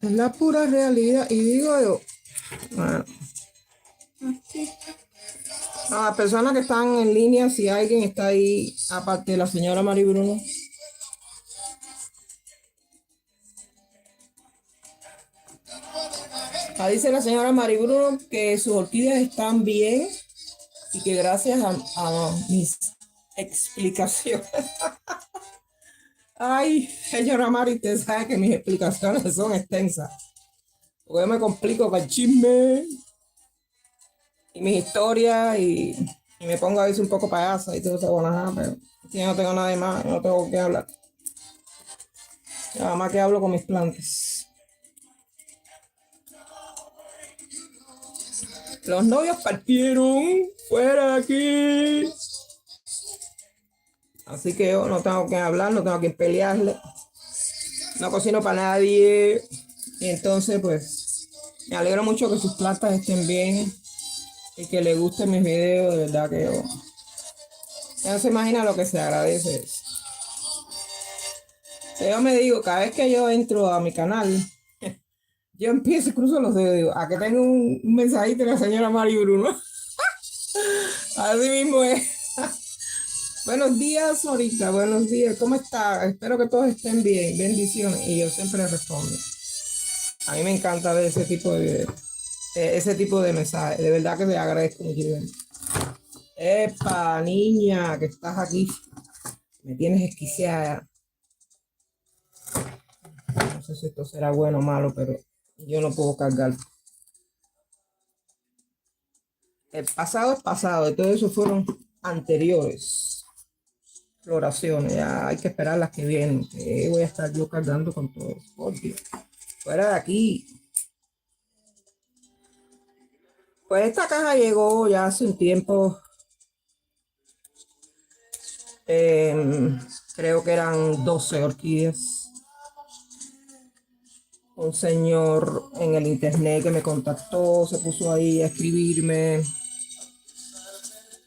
Es la pura realidad. Y digo yo, bueno, a las personas que están en línea, si alguien está ahí, aparte de la señora Mari Bruno. Dice la señora Mari Bruno que sus orquídeas están bien y que gracias a mis explicaciones. Ay, señora Mari, usted sabe que mis explicaciones son extensas. Porque yo me complico con el chisme y mis historias y me pongo a veces un poco payasa y todo eso, bueno, pero si no tengo nada más, no tengo que hablar. Nada más que hablo con mis plantas. Los novios partieron fuera de aquí. Así que yo no tengo que hablar, no tengo que pelearle. No cocino para nadie. Y entonces, pues, me alegro mucho que sus plantas estén bien y que les gusten mis videos. De verdad que yo... Ya no se imagina lo que se agradece. Yo me digo, cada vez que yo entro a mi canal, yo empiezo y cruzo los dedos. Digo, a que tengo un mensajito de la señora Mari Bruno. Así mismo es. Buenos días, ahorita, buenos días. ¿Cómo está? Espero que todos estén bien. Bendiciones. Y yo siempre respondo. A mí me encanta ver ese tipo de videos, ese tipo de mensajes. De verdad que te agradezco mucho. Epa, niña, que estás aquí. me tienes esquiciada. No sé si esto será bueno o malo, pero yo no puedo cargar. El pasado es pasado, y todo eso fueron anteriores floraciones. Ya hay que esperar las que vienen. Que voy a estar yo cargando con todo eso. Por Dios. Fuera de aquí. Pues esta caja llegó ya hace un tiempo. Creo que eran 12 orquídeas. Un señor en el internet que me contactó, se puso ahí a escribirme.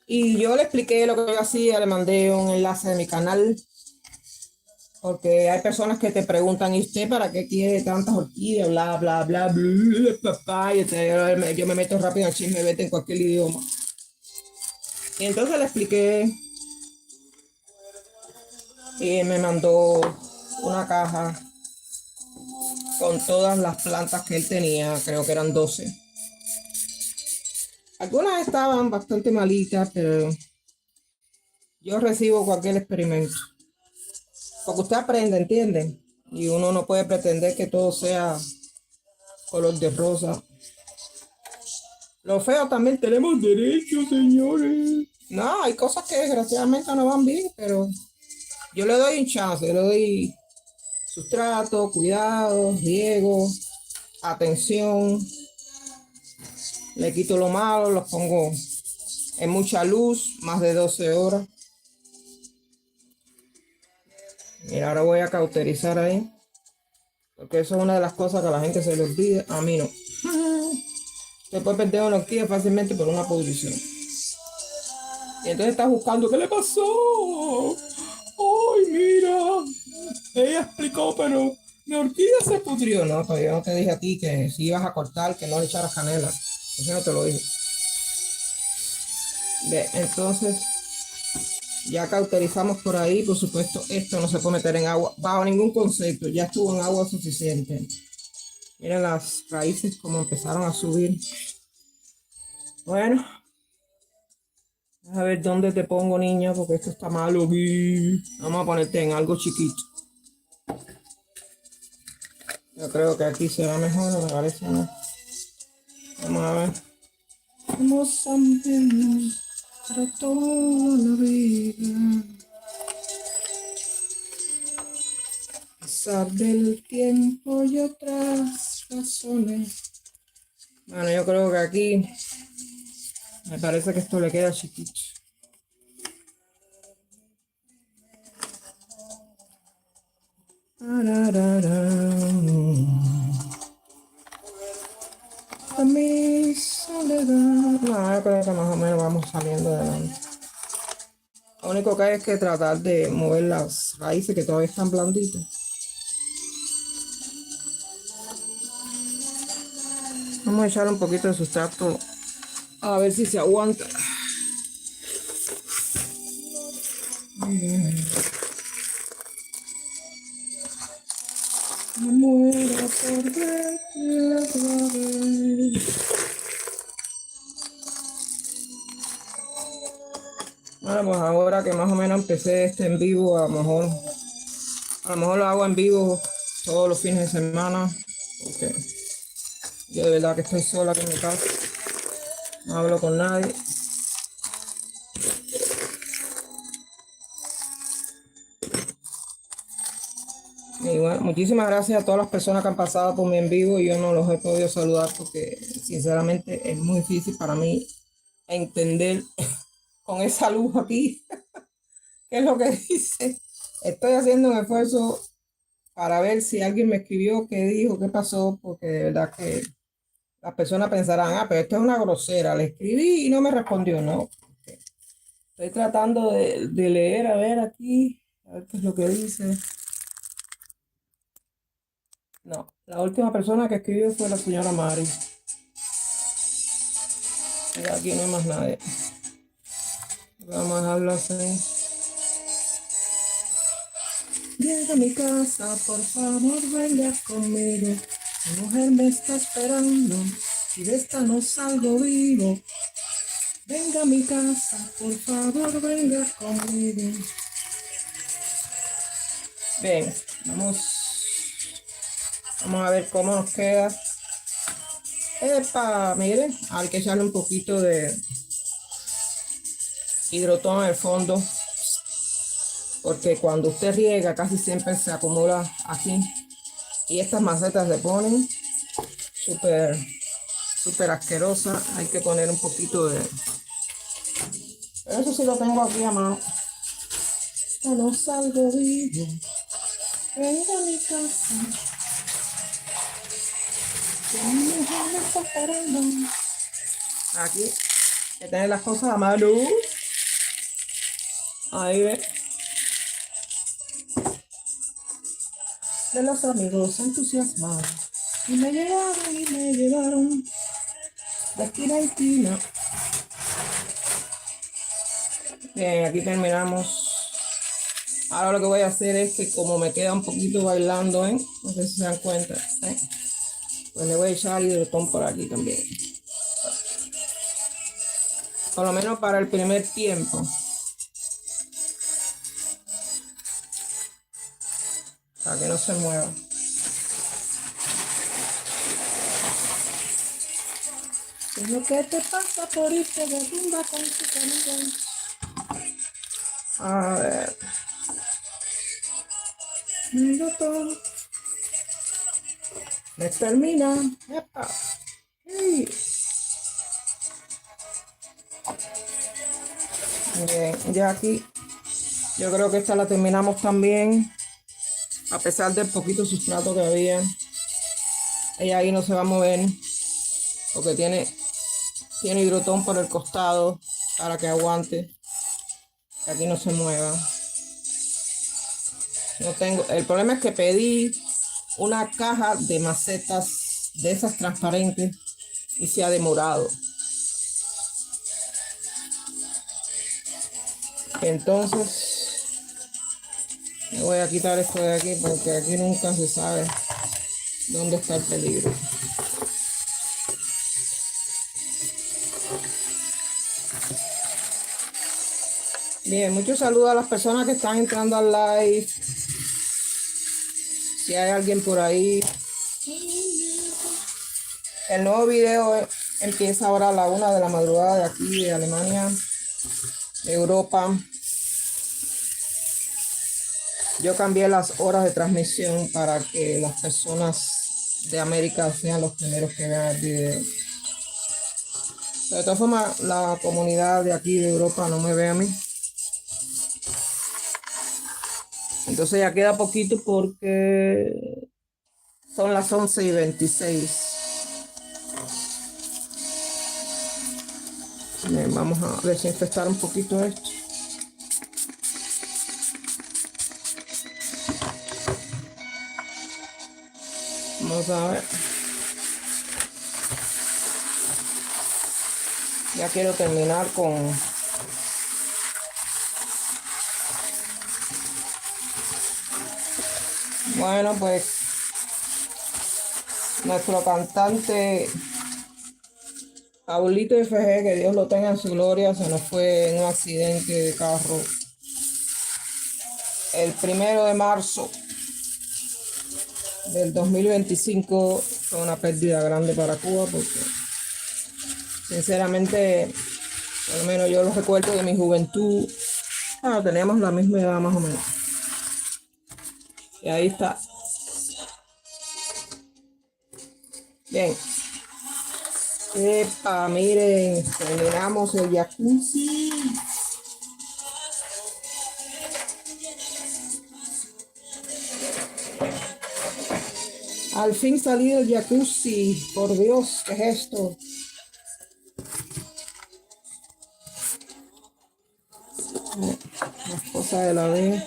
Y yo le expliqué lo que yo hacía, le mandé un enlace de mi canal. Porque hay personas que te preguntan, ¿y usted para qué quiere tantas orquídeas? Bla, bla, bla, bla, papá. Y yo me meto rápido en chisme, vete en cualquier idioma. Y entonces le expliqué. Y me mandó una caja con todas las plantas que él tenía, creo que eran 12. Algunas estaban bastante malitas, pero yo recibo cualquier experimento. Porque usted aprende, ¿entiende? Y uno no puede pretender que todo sea color de rosa. Lo feo también tenemos derecho, señores. No, hay cosas que desgraciadamente no van bien, pero yo le doy un chance, le doy sustrato, cuidado, riego, atención. Le quito lo malo, los pongo en mucha luz, más de 12 horas. Mira, ahora voy a cauterizar ahí, porque eso es una de las cosas que a la gente se le olvida. A mí no. Se puede perder una orquídea fácilmente por una pudrición. Y entonces estás buscando, ¿qué le pasó? ¡Ay, mira! Ella explicó, pero mi orquídea se pudrió. No, pero yo no te dije a ti que si ibas a cortar, que no le echaras canela. Eso no te lo dije. Ve, entonces ya cauterizamos por ahí. Por supuesto, esto no se puede meter en agua bajo ningún concepto. Ya estuvo en agua suficiente. Miren las raíces como empezaron a subir. Bueno, a ver dónde te pongo, niña, porque esto está malo aquí. Vamos a ponerte en algo chiquito. Yo creo que aquí será mejor, me parece, ¿no? Vamos a ver. Somos amigos para toda la vida. A pesar del tiempo y otras razones. Bueno, yo creo que aquí me parece que esto le queda chiquito. A mi soledad. No, yo creo que más o menos vamos saliendo adelante. Lo único que hay es que tratar de mover las raíces que todavía están blanditas. Vamos a echar un poquito de sustrato a ver si se aguanta. Me muero por verla otra vez. Bueno, pues ahora que más o menos empecé este en vivo, a lo mejor lo hago en vivo todos los fines de semana, porque yo de verdad que estoy sola aquí en mi casa, no hablo con nadie. Y bueno, muchísimas gracias a todas las personas que han pasado por mi en vivo. Yo no los he podido saludar porque sinceramente es muy difícil para mí entender con esa luz aquí qué es lo que dice. Estoy haciendo un esfuerzo para ver si alguien me escribió, qué dijo, qué pasó, porque de verdad que las personas pensarán, ah, pero esto es una grosera, le escribí y no me respondió, no. Estoy tratando de leer, a ver aquí, a ver qué es lo que dice. No, la última persona que escribió fue la señora Mari. Y aquí no hay más nadie. Vamos a dejarlo así. Llega a mi casa, por favor, venga conmigo. Mi mujer me está esperando y de esta no salgo vivo. Venga a mi casa, por favor, venga conmigo. Bien, vamos a ver cómo nos queda. Epa, miren, hay que echarle un poquito de hidrotón en el fondo, porque cuando usted riega casi siempre se acumula aquí y estas macetas se ponen súper asquerosas. Hay que poner un poquito de... Pero eso sí lo tengo aquí a mano. Yo no salgo vivo, vengo a mi casa, que mi mujer me está esperando. Aquí, hay que tener las cosas a mano. Ahí ve. De los amigos entusiasmados. Y me llevaron de esquina a esquina. Bien, aquí terminamos. Ahora lo que voy a hacer es que como me queda un poquito bailando, no sé si se dan cuenta, pues le voy a echar hidrotón por aquí también. Por lo menos para el primer tiempo. Para que no se mueva. ¿Qué es lo que te pasa por irte de rumba con tu amigo? A ver. Hidrotón. Me termina. ¡Epa! ¡Ey! Bien, ya aquí yo creo que esta la terminamos también, a pesar del poquito sustrato que había. Ella ahí no se va a mover porque tiene hidrotón por el costado para que aguante, que aquí no se mueva. No tengo, el problema es que pedí una caja de macetas de esas transparentes y se ha demorado. Entonces me voy a quitar esto de aquí porque aquí nunca se sabe dónde está el peligro. Bien, muchos saludos a las personas que están entrando al live. Si hay alguien por ahí. El nuevo video empieza ahora a la 1 de la madrugada de aquí, de Alemania, de Europa. Yo cambié las horas de transmisión para que las personas de América sean los primeros que vean el video. Pero de todas formas, la comunidad de aquí de Europa no me ve a mí. Entonces ya queda poquito porque son las 11:26. Bien, vamos a desinfectar un poquito esto. Vamos a ver. Ya quiero terminar con... Bueno, pues nuestro cantante Paulito FG, que Dios lo tenga en su gloria, se nos fue en un accidente de carro el 1 de marzo del 2025. Fue una pérdida grande para Cuba porque sinceramente, por lo menos yo lo recuerdo de mi juventud. Teníamos la misma edad más o menos. Y ahí está. Bien. Epa, miren, terminamos el jacuzzi. Al fin salí del jacuzzi. Por Dios, ¿qué es esto? Las cosas de la vez.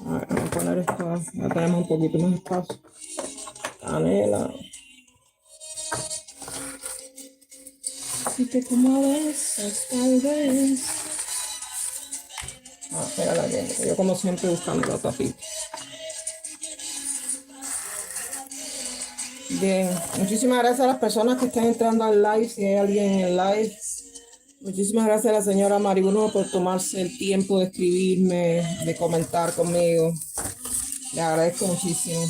Vamos a poner esto. Ya tenemos un poquito más de espacio. Canela. Y que como a veces, tal vez. Espérala que yo como siempre buscando la tapita. Bien, muchísimas gracias a las personas que están entrando al live. Si hay alguien en el live, Muchísimas gracias a la señora Maribuno por tomarse el tiempo de escribirme, de comentar conmigo. Le agradezco muchísimo.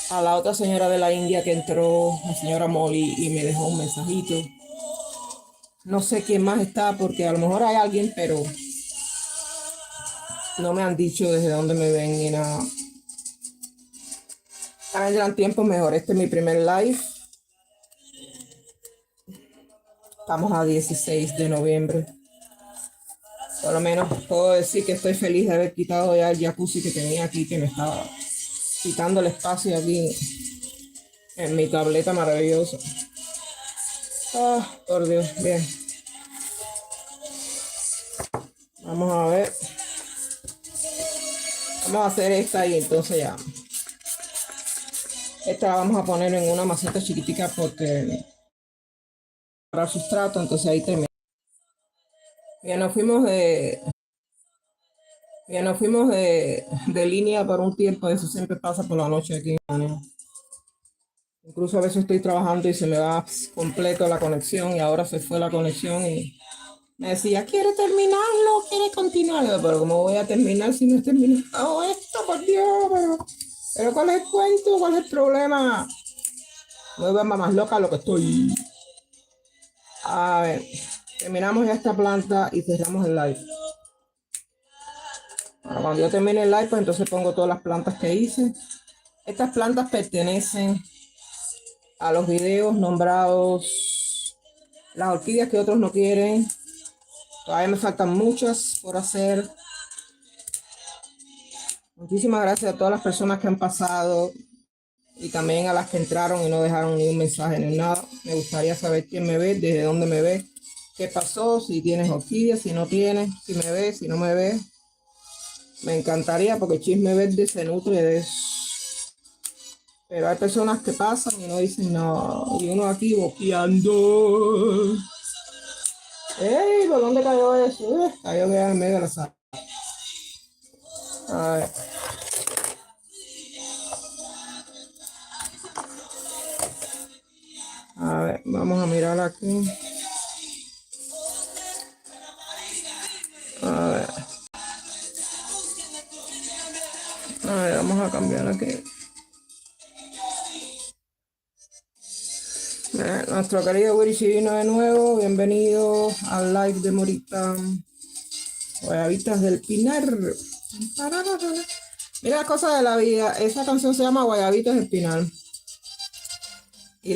A la otra señora de la India que entró, la señora Molly, y me dejó un mensajito. No sé quién más está, porque a lo mejor hay alguien, pero no me han dicho desde dónde me ven ni nada. Ahora vendrán tiempos mejor. Este es mi primer live. Estamos a 16 de noviembre. Por lo menos puedo decir que estoy feliz de haber quitado ya el jacuzzi que tenía aquí, que me estaba quitando el espacio aquí en mi tableta maravillosa. Ah, por Dios, bien. Vamos a ver. Vamos a hacer esta y entonces ya. Esta la vamos a poner en una maceta chiquitica porque para sustrato, entonces ahí termina. Ya nos fuimos de línea por un tiempo, eso siempre pasa por la noche aquí. Incluso a veces estoy trabajando y se me va completo la conexión y ahora se fue la conexión y me decía, ¿quiere terminarlo? ¿Quiere continuarlo? Pero ¿cómo voy a terminar si no he terminado esto? Por Dios, pero ¿cuál es el cuento? ¿Cuál es el problema? No vuelva más loca lo que estoy. A ver, terminamos ya esta planta y cerramos el live. Ahora, cuando yo termine el live, pues entonces pongo todas las plantas que hice. Estas plantas pertenecen a los videos nombrados las orquídeas que otros no quieren. Todavía me faltan muchas por hacer. Muchísimas gracias a todas las personas que han pasado y también a las que entraron y no dejaron ni un mensaje ni nada. Me gustaría saber quién me ve, desde dónde me ve, qué pasó, si tienes orquídeas, si no tienes, si me ves, si no me ves. Me encantaría porque Chisme Verde se nutre de eso. Pero hay personas que pasan y no dicen nada. Y uno aquí boqueando. ¡Ey! ¿Por dónde cayó eso? Cayó que en medio de la sala. A ver. A ver, vamos a mirar aquí. A ver. A ver, vamos a cambiar aquí. Nuestro querido Willy vino de nuevo. Bienvenido al live de Morita. Guayabitas del Pinar. Mira las cosas de la vida. Esa canción se llama Guayabitas del Pinar. Y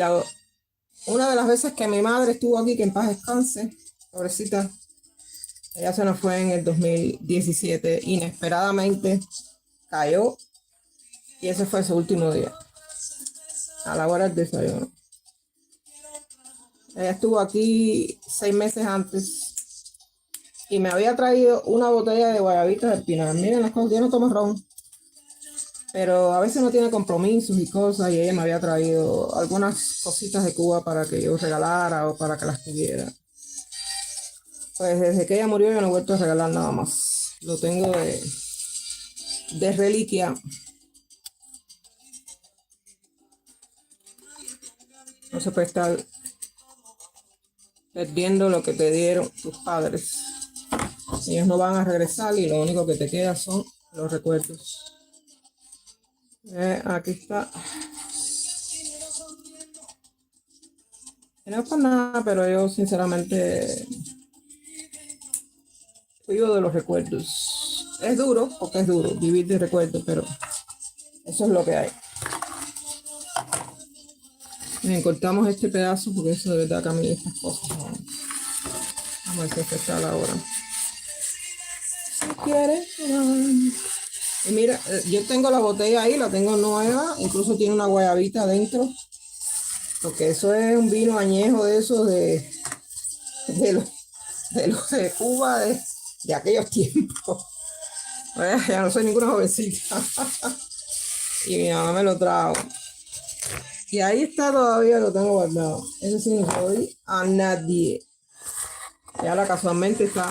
una de las veces que mi madre estuvo aquí, que en paz descanse, pobrecita, ella se nos fue en el 2017, inesperadamente cayó y ese fue su último día, a la hora del desayuno. Ella estuvo aquí 6 meses antes y me había traído una botella de Guayabitas del Pinar. Miren las cosas, yo no tomo ron, pero a veces no tiene compromisos y cosas, y ella me había traído algunas cositas de Cuba para que yo regalara o para que las tuviera. Pues desde que ella murió yo no he vuelto a regalar nada más. Lo tengo de reliquia. No se puede estar perdiendo lo que te dieron tus padres. Ellos no van a regresar y lo único que te queda son los recuerdos. Aquí está. No es por nada, pero yo sinceramente cuido de los recuerdos. Es duro, porque es duro vivir de recuerdos, pero eso es lo que hay. Bien, cortamos este pedazo porque eso de verdad que a mí estas cosas no. Vamos a ver si está la hora. Si quieres. Y mira, yo tengo la botella ahí, la tengo nueva, incluso tiene una guayabita adentro, porque eso es un vino añejo de esos de los de Cuba de aquellos tiempos. Ya no soy ninguna jovencita. Y mi mamá me lo trajo. Y ahí está todavía, lo tengo guardado. Ese sí no se lo doy a nadie. Y ahora casualmente está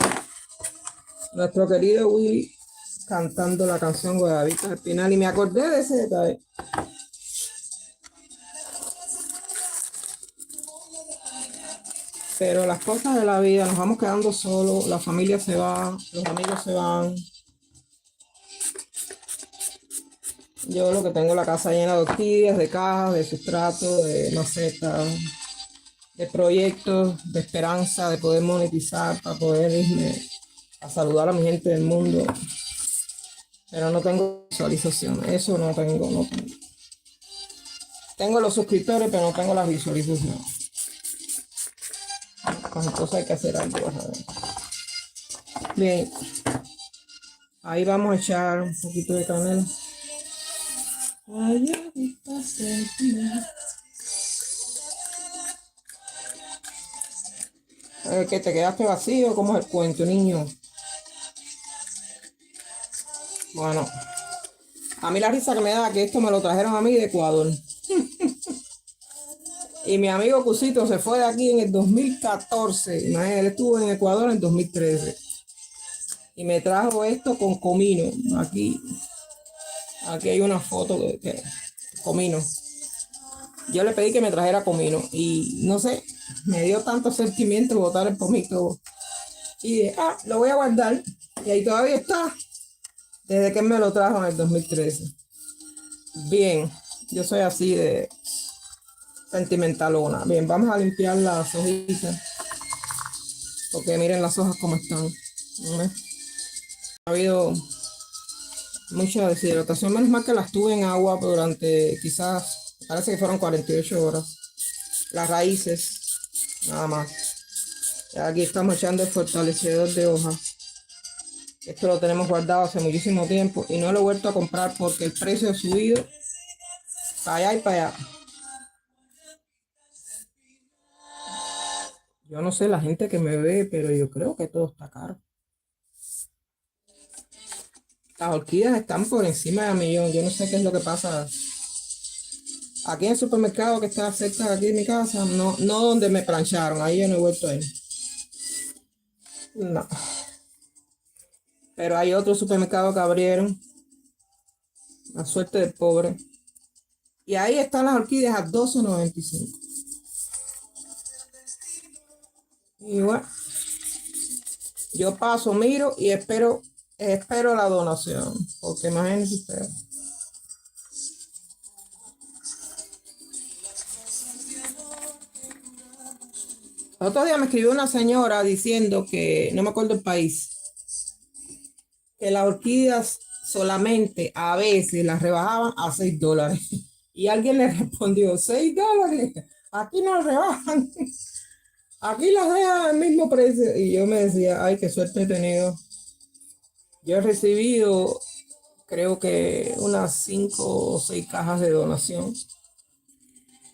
nuestro querido Willy cantando la canción Guayabitas al final. Y me acordé de ese detalle. Pero las cosas de la vida, nos vamos quedando solos, la familia se va, los amigos se van. Yo lo que tengo la casa llena de orquídeas, de cajas, de sustrato, de macetas, de proyectos, de esperanza, de poder monetizar para poder irme a saludar a mi gente del mundo. Pero no tengo visualización, eso no tengo, no tengo. Tengo los suscriptores, pero no tengo las visualizaciones. Entonces hay que hacer algo. Bien, ahí vamos a echar un poquito de canela. Que te quedaste vacío, ¿cómo es el cuento, niño? Bueno, a mí la risa que me da que esto me lo trajeron a mí de Ecuador. Y mi amigo Cusito se fue de aquí en el 2014. Imagínate, él estuvo en Ecuador en 2013. Y me trajo esto con comino. Aquí hay una foto de comino. Yo le pedí que me trajera comino. Y no sé, me dio tanto sentimiento botar el pomito. Y dije, lo voy a guardar. Y ahí todavía está. Desde que él me lo trajo en el 2013. Bien, yo soy así de sentimentalona. Bien, vamos a limpiar las hojitas. Porque miren las hojas como están. Ha habido mucha deshidratación. Menos mal que las tuve en agua durante quizás, parece que fueron 48 horas. Las raíces, nada más. Y aquí estamos echando el fortalecedor de hojas. Esto lo tenemos guardado hace muchísimo tiempo y no lo he vuelto a comprar porque el precio ha subido para allá y para allá. Yo no sé la gente que me ve, pero yo creo que todo está caro. Las orquídeas están por encima de $1.000.000. Yo no sé qué es lo que pasa. Aquí en el supermercado que está cerca de aquí de mi casa, no donde me plancharon, ahí yo no he vuelto a ir. No. Pero hay otro supermercado que abrieron. La suerte del pobre. Y ahí están las orquídeas a $12.95. Y bueno, yo paso, miro y espero la donación. Porque imagínense ustedes. Otro día me escribió una señora diciendo que, no me acuerdo el país, que las orquídeas solamente a veces las rebajaban a $6. Y alguien le respondió, $6, aquí no rebajan, aquí las dejan al mismo precio. Y yo me decía, ay, qué suerte he tenido. Yo he recibido, creo que unas 5 o 6 cajas de donación.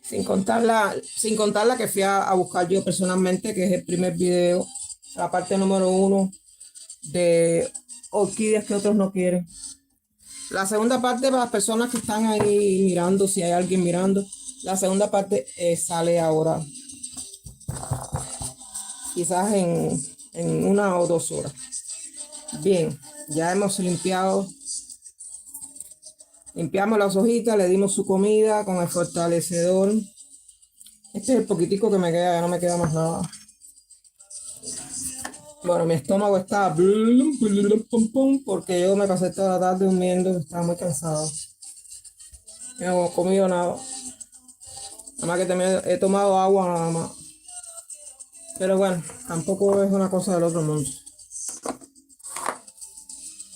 Sin contar la que fui a buscar yo personalmente, que es el primer video, la parte número 1 de orquídeas que otros no quieren. La segunda parte para las personas que están ahí mirando, si hay alguien mirando. La segunda parte sale ahora, quizás en 1 o 2 horas. Bien, ya hemos limpiamos las hojitas, le dimos su comida con el fortalecedor. Este es el poquitico que me queda, ya no me queda más nada. Bueno, mi estómago está porque yo me pasé toda la tarde durmiendo, estaba muy cansado. No he comido nada. Nada más que he tomado agua nada más. Pero bueno, tampoco es una cosa del otro mundo.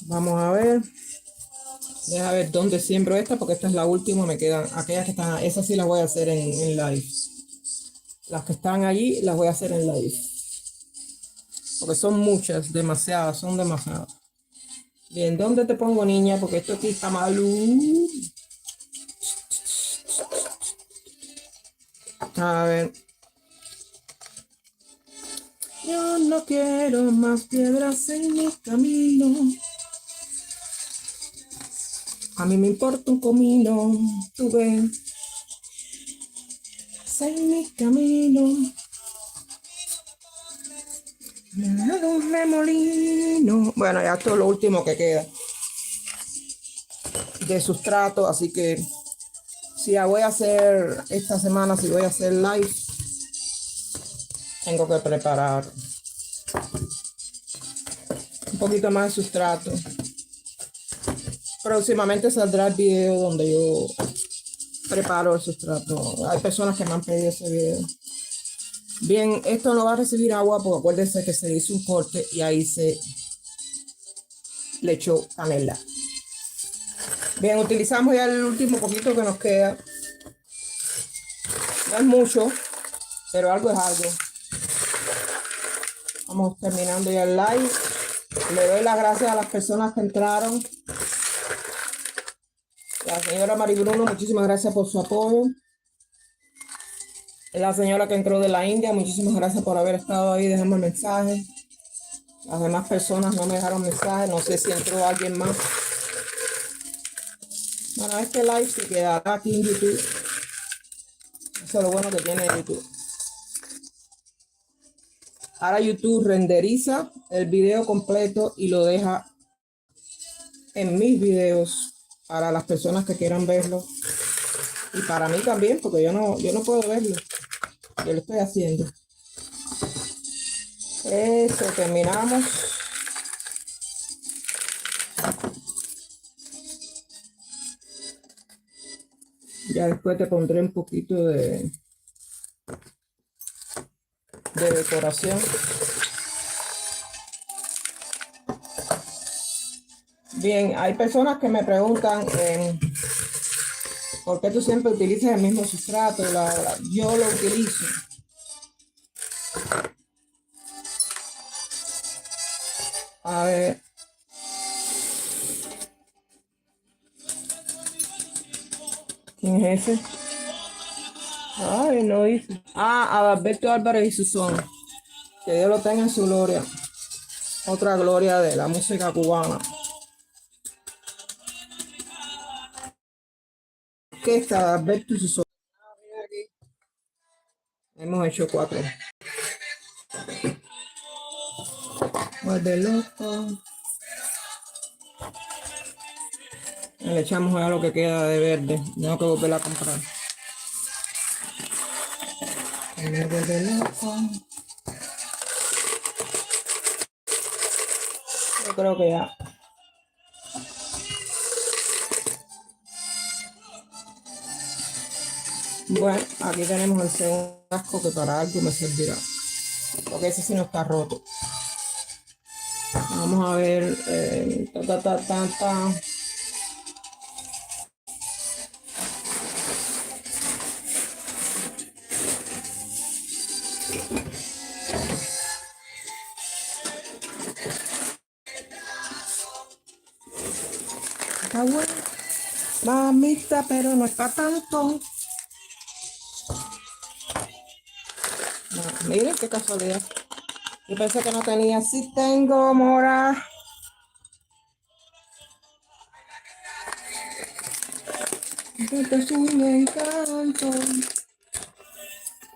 Vamos a ver. Deja ver dónde siembro esta, porque esta es la última. Me quedan aquellas que están. Esas sí las voy a hacer en live. Las que están allí las voy a hacer en live. Porque son muchas, demasiadas, son demasiadas. Bien, ¿dónde te pongo, niña? Porque esto aquí está malo. A ver. Yo no quiero más piedras en mi camino. A mí me importa un comino. Tú ves. En mi camino. Me hago un remolino. Bueno, ya esto es lo último que queda de sustrato, así que si ya voy a hacer esta semana, si voy a hacer live tengo que preparar un poquito más de sustrato. Próximamente saldrá el video donde yo preparo el sustrato. Hay personas que me han pedido ese video. Bien, esto no va a recibir agua porque acuérdense que se hizo un corte y ahí se le echó canela. Bien, utilizamos ya el último poquito que nos queda. No es mucho, pero algo es algo. Vamos terminando ya el live. Le doy las gracias a las personas que entraron. La señora Maribruno, muchísimas gracias por su apoyo. La señora que entró de la India, muchísimas gracias por haber estado ahí, dejando el mensaje. Las demás personas no me dejaron mensaje, no sé si entró alguien más. Bueno, este live se quedará aquí en YouTube. Eso es lo bueno que tiene YouTube. Ahora YouTube renderiza el video completo y lo deja en mis videos para las personas que quieran verlo. Y para mí también, porque yo no puedo verlo. Yo lo estoy haciendo. Eso, terminamos. Ya después te pondré un poquito de decoración. Bien, hay personas que me preguntan ¿por qué tú siempre utilizas el mismo sustrato? Yo lo utilizo. A ver. ¿Quién es ese? Ay, no hice. Adalberto Álvarez y Susón. Que Dios lo tenga en su gloria. Otra gloria de la música cubana. ¿Qué está Adalberto y Susón? Hemos hecho 4. Vuelve loco. Le echamos a lo que queda de verde. Tengo que volver a comprar. Me vuelve loco. Yo creo que ya. Bueno, aquí tenemos el segundo casco que para algo me servirá. Porque ese sí no está roto. Vamos a ver. Está bueno. Mamita, pero no está tanto. No, miren qué casualidad. Yo pensé que no tenía. Sí tengo, mora. Porque es un encanto.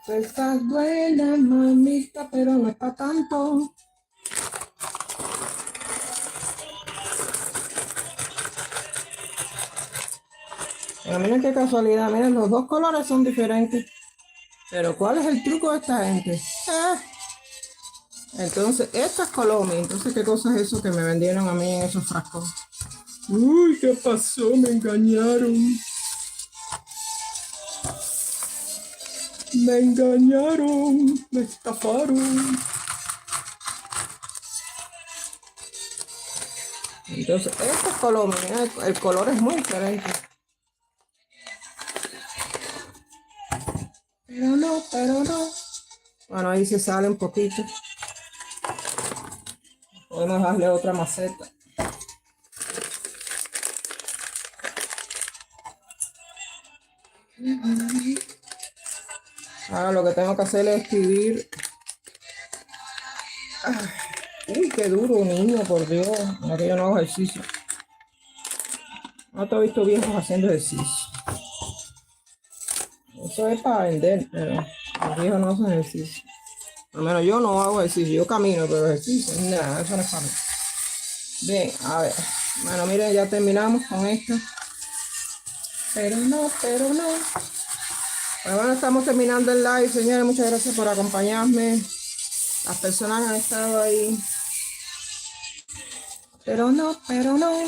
Tú estás buena, mamita, pero no está tanto. Pero miren qué casualidad. Miren, los dos colores son diferentes. Pero ¿cuál es el truco de esta gente? Entonces, esta es Colombia. Entonces, ¿qué cosa es eso que me vendieron a mí en esos frascos? Uy, ¿qué pasó? Me engañaron. Me engañaron. Me estafaron. Entonces, esta es Colombia. Mira, el color es muy diferente. Pero no. Bueno, ahí se sale un poquito. Podemos darle otra maceta. Ahora lo que tengo que hacer es escribir. Uy, qué duro, niño, por Dios. Mira que yo no hago ejercicio. No te he visto viejos haciendo ejercicio. Eso es para vender, pero los viejos no hacen ejercicio. Al menos yo no hago ejercicio. Yo camino, pero ejercicio, nada, eso no es para mí. Bien, a ver. Bueno, miren, ya terminamos con esto. Pero no. Bueno, estamos terminando el live, señores. Muchas gracias por acompañarme. Las personas han estado ahí, pero no, pero no.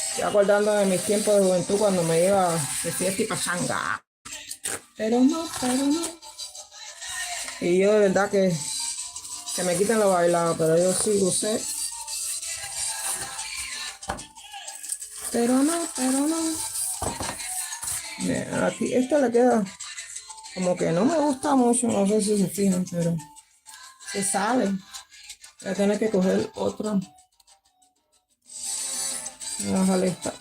Estoy acordando de mis tiempos de juventud cuando me iba de fiesta y pachanga. Pero no, pero no. Y yo de verdad que me quiten lo bailado, pero yo sí gocé. Pero no, pero no. Mira, aquí esto le queda como que no me gusta mucho, no sé si se fijan, pero se sale. Voy a tener que coger otra. Bájale esta.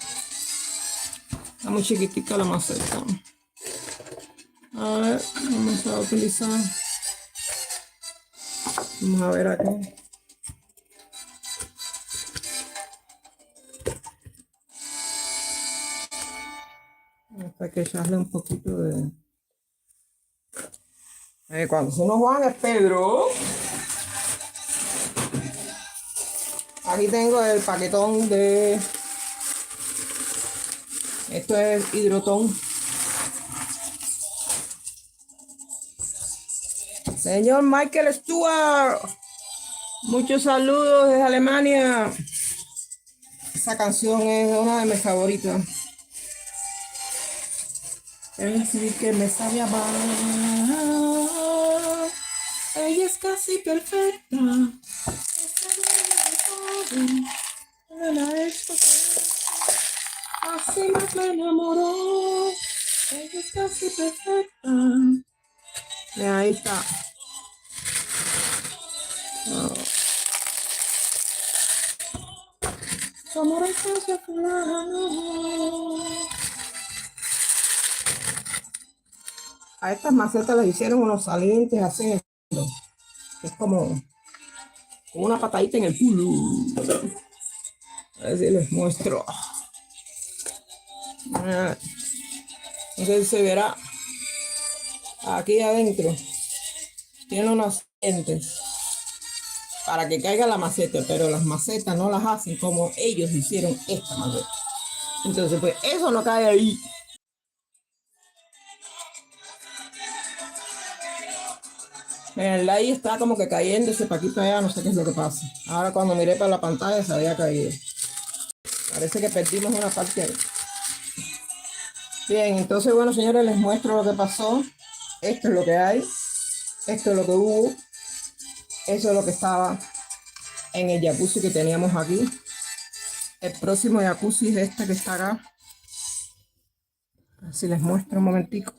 Está muy chiquitica la maceta. A ver, vamos a utilizar. Vamos a ver aquí. Hasta que echarle un poquito de... cuando uno Juan es Pedro. Aquí tengo el paquetón de... Esto es hidrotón. Señor Michael Stewart, muchos saludos desde Alemania. Esa canción es una de mis favoritas. Es decir, que me sabe amar. Ella es casi perfecta. Así más me enamoró. Ella es casi perfecta. Y ahí está. Su amor es casi a estas macetas les hicieron unos salientes así. Es como una patadita en el culo. A ver si les muestro. Entonces se verá aquí adentro. Tiene unos dientes para que caiga la maceta, pero las macetas no las hacen como ellos hicieron esta maceta. Entonces, pues eso no cae ahí. El like está como que cayéndose para aquí para allá, no sé qué es lo que pasa. Ahora cuando miré para la pantalla se había caído. Parece que perdimos una parte ahí. Bien, entonces bueno señores, les muestro lo que pasó. Esto es lo que hay. Esto es lo que hubo. Eso es lo que estaba en el jacuzzi que teníamos aquí. El próximo jacuzzi es este que está acá. A ver si les muestro un momentico.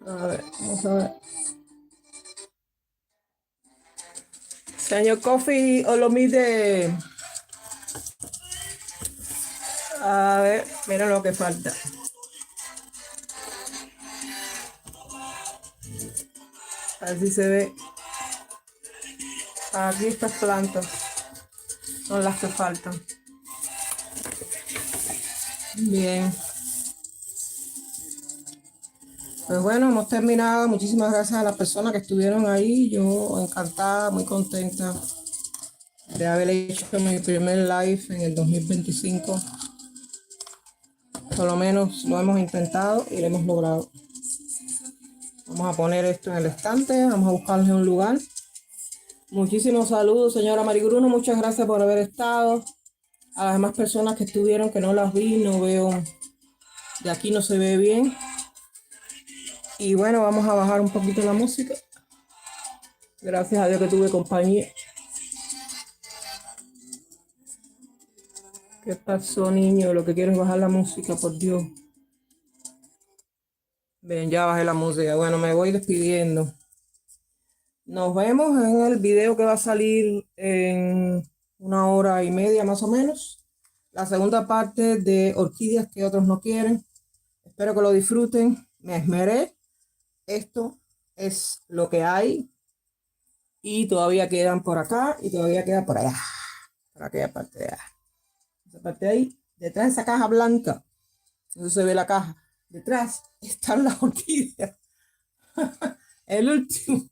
A ver, vamos a ver. Señor Coffee o lo mide. A ver, miren lo que falta. A ver si se ve. Aquí estas plantas son las que faltan. Bien. Pues bueno, hemos terminado. Muchísimas gracias a las personas que estuvieron ahí. Yo encantada, muy contenta de haber hecho mi primer live en el 2025. Por lo menos lo hemos intentado y lo hemos logrado. Vamos a poner esto en el estante. Vamos a buscarle un lugar. Muchísimos saludos, señora Marigruno. Muchas gracias por haber estado. A las demás personas que estuvieron, que no las vi, no veo. De aquí no se ve bien. Y bueno, vamos a bajar un poquito la música. Gracias a Dios que tuve compañía. ¿Qué pasó, niño? Lo que quiero es bajar la música, por Dios. Bien, ya bajé la música. Bueno, me voy despidiendo. Nos vemos en el video que va a salir en 1 hora y media más o menos. La segunda parte de orquídeas que otros no quieren. Espero que lo disfruten. Me esmeré. Esto es lo que hay. Y todavía quedan por acá y todavía queda por allá. Por aquella parte de allá. Esa parte de ahí. Detrás de esa caja blanca. No se ve la caja. Detrás están las orquídeas. El último.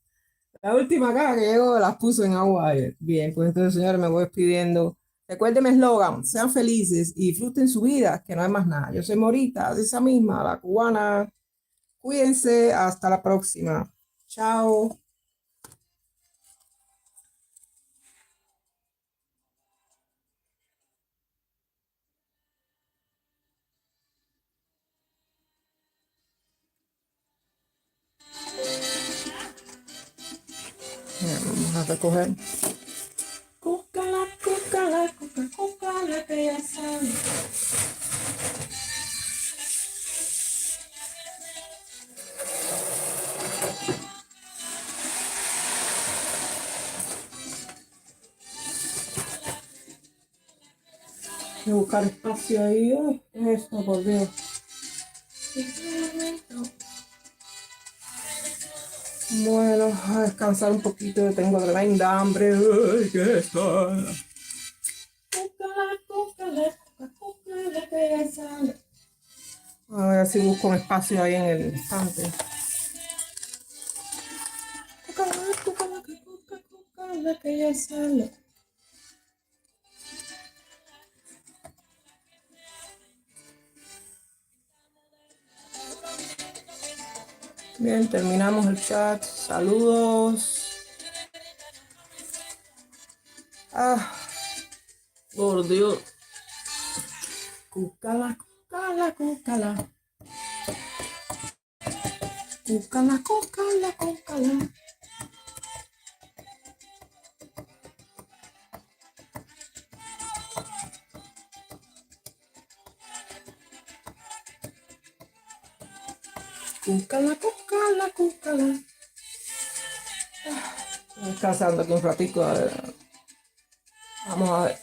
La última caja que llegó las puse en agua ayer. Bien, pues entonces señores me voy despidiendo. Recuerden mi eslogan, sean felices y disfruten su vida, que no hay más nada. Yo soy Morita, de esa misma, la cubana. Cuídense, hasta la próxima. Chao. Vamos a recoger. Cúcala, cúcala, cúcala, cúcala, que ya sabe. Hay que buscar espacio ahí. Ay, ¿qué es esto, por Dios? Bueno, a descansar un poquito, tengo tremenda hambre. Ay, ¿qué es esto? Cúcala, cúcala, cúcala, que ya sabe. A ver si busco un espacio ahí en el estante. Cúcala, cúcala, cúcala, cúcala, que ya sale. Bien, terminamos el chat. Saludos. Ah, por Dios. Cúcala, cúcala, cúcala. Cúcala, cúcala, cúcala. Cúcala, cúcala, cúcala. Descansando aquí un ratico. A ver. Vamos a ver.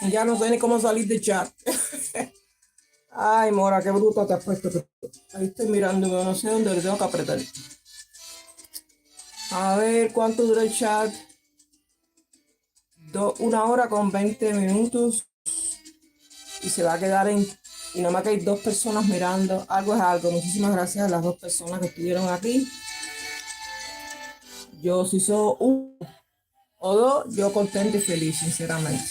Ya no sé ni cómo salir de chat. Ay, Mora, qué bruto te has puesto. Ahí estoy mirando, no sé dónde le tengo que apretar. A ver cuánto dura el chat. 1 hora con 20 minutos. Y se va a quedar en. Y nomás que hay 2 personas mirando. Algo es algo. Muchísimas gracias a las 2 personas que estuvieron aquí. Yo si soy 1 o 2, yo contento y feliz, sinceramente.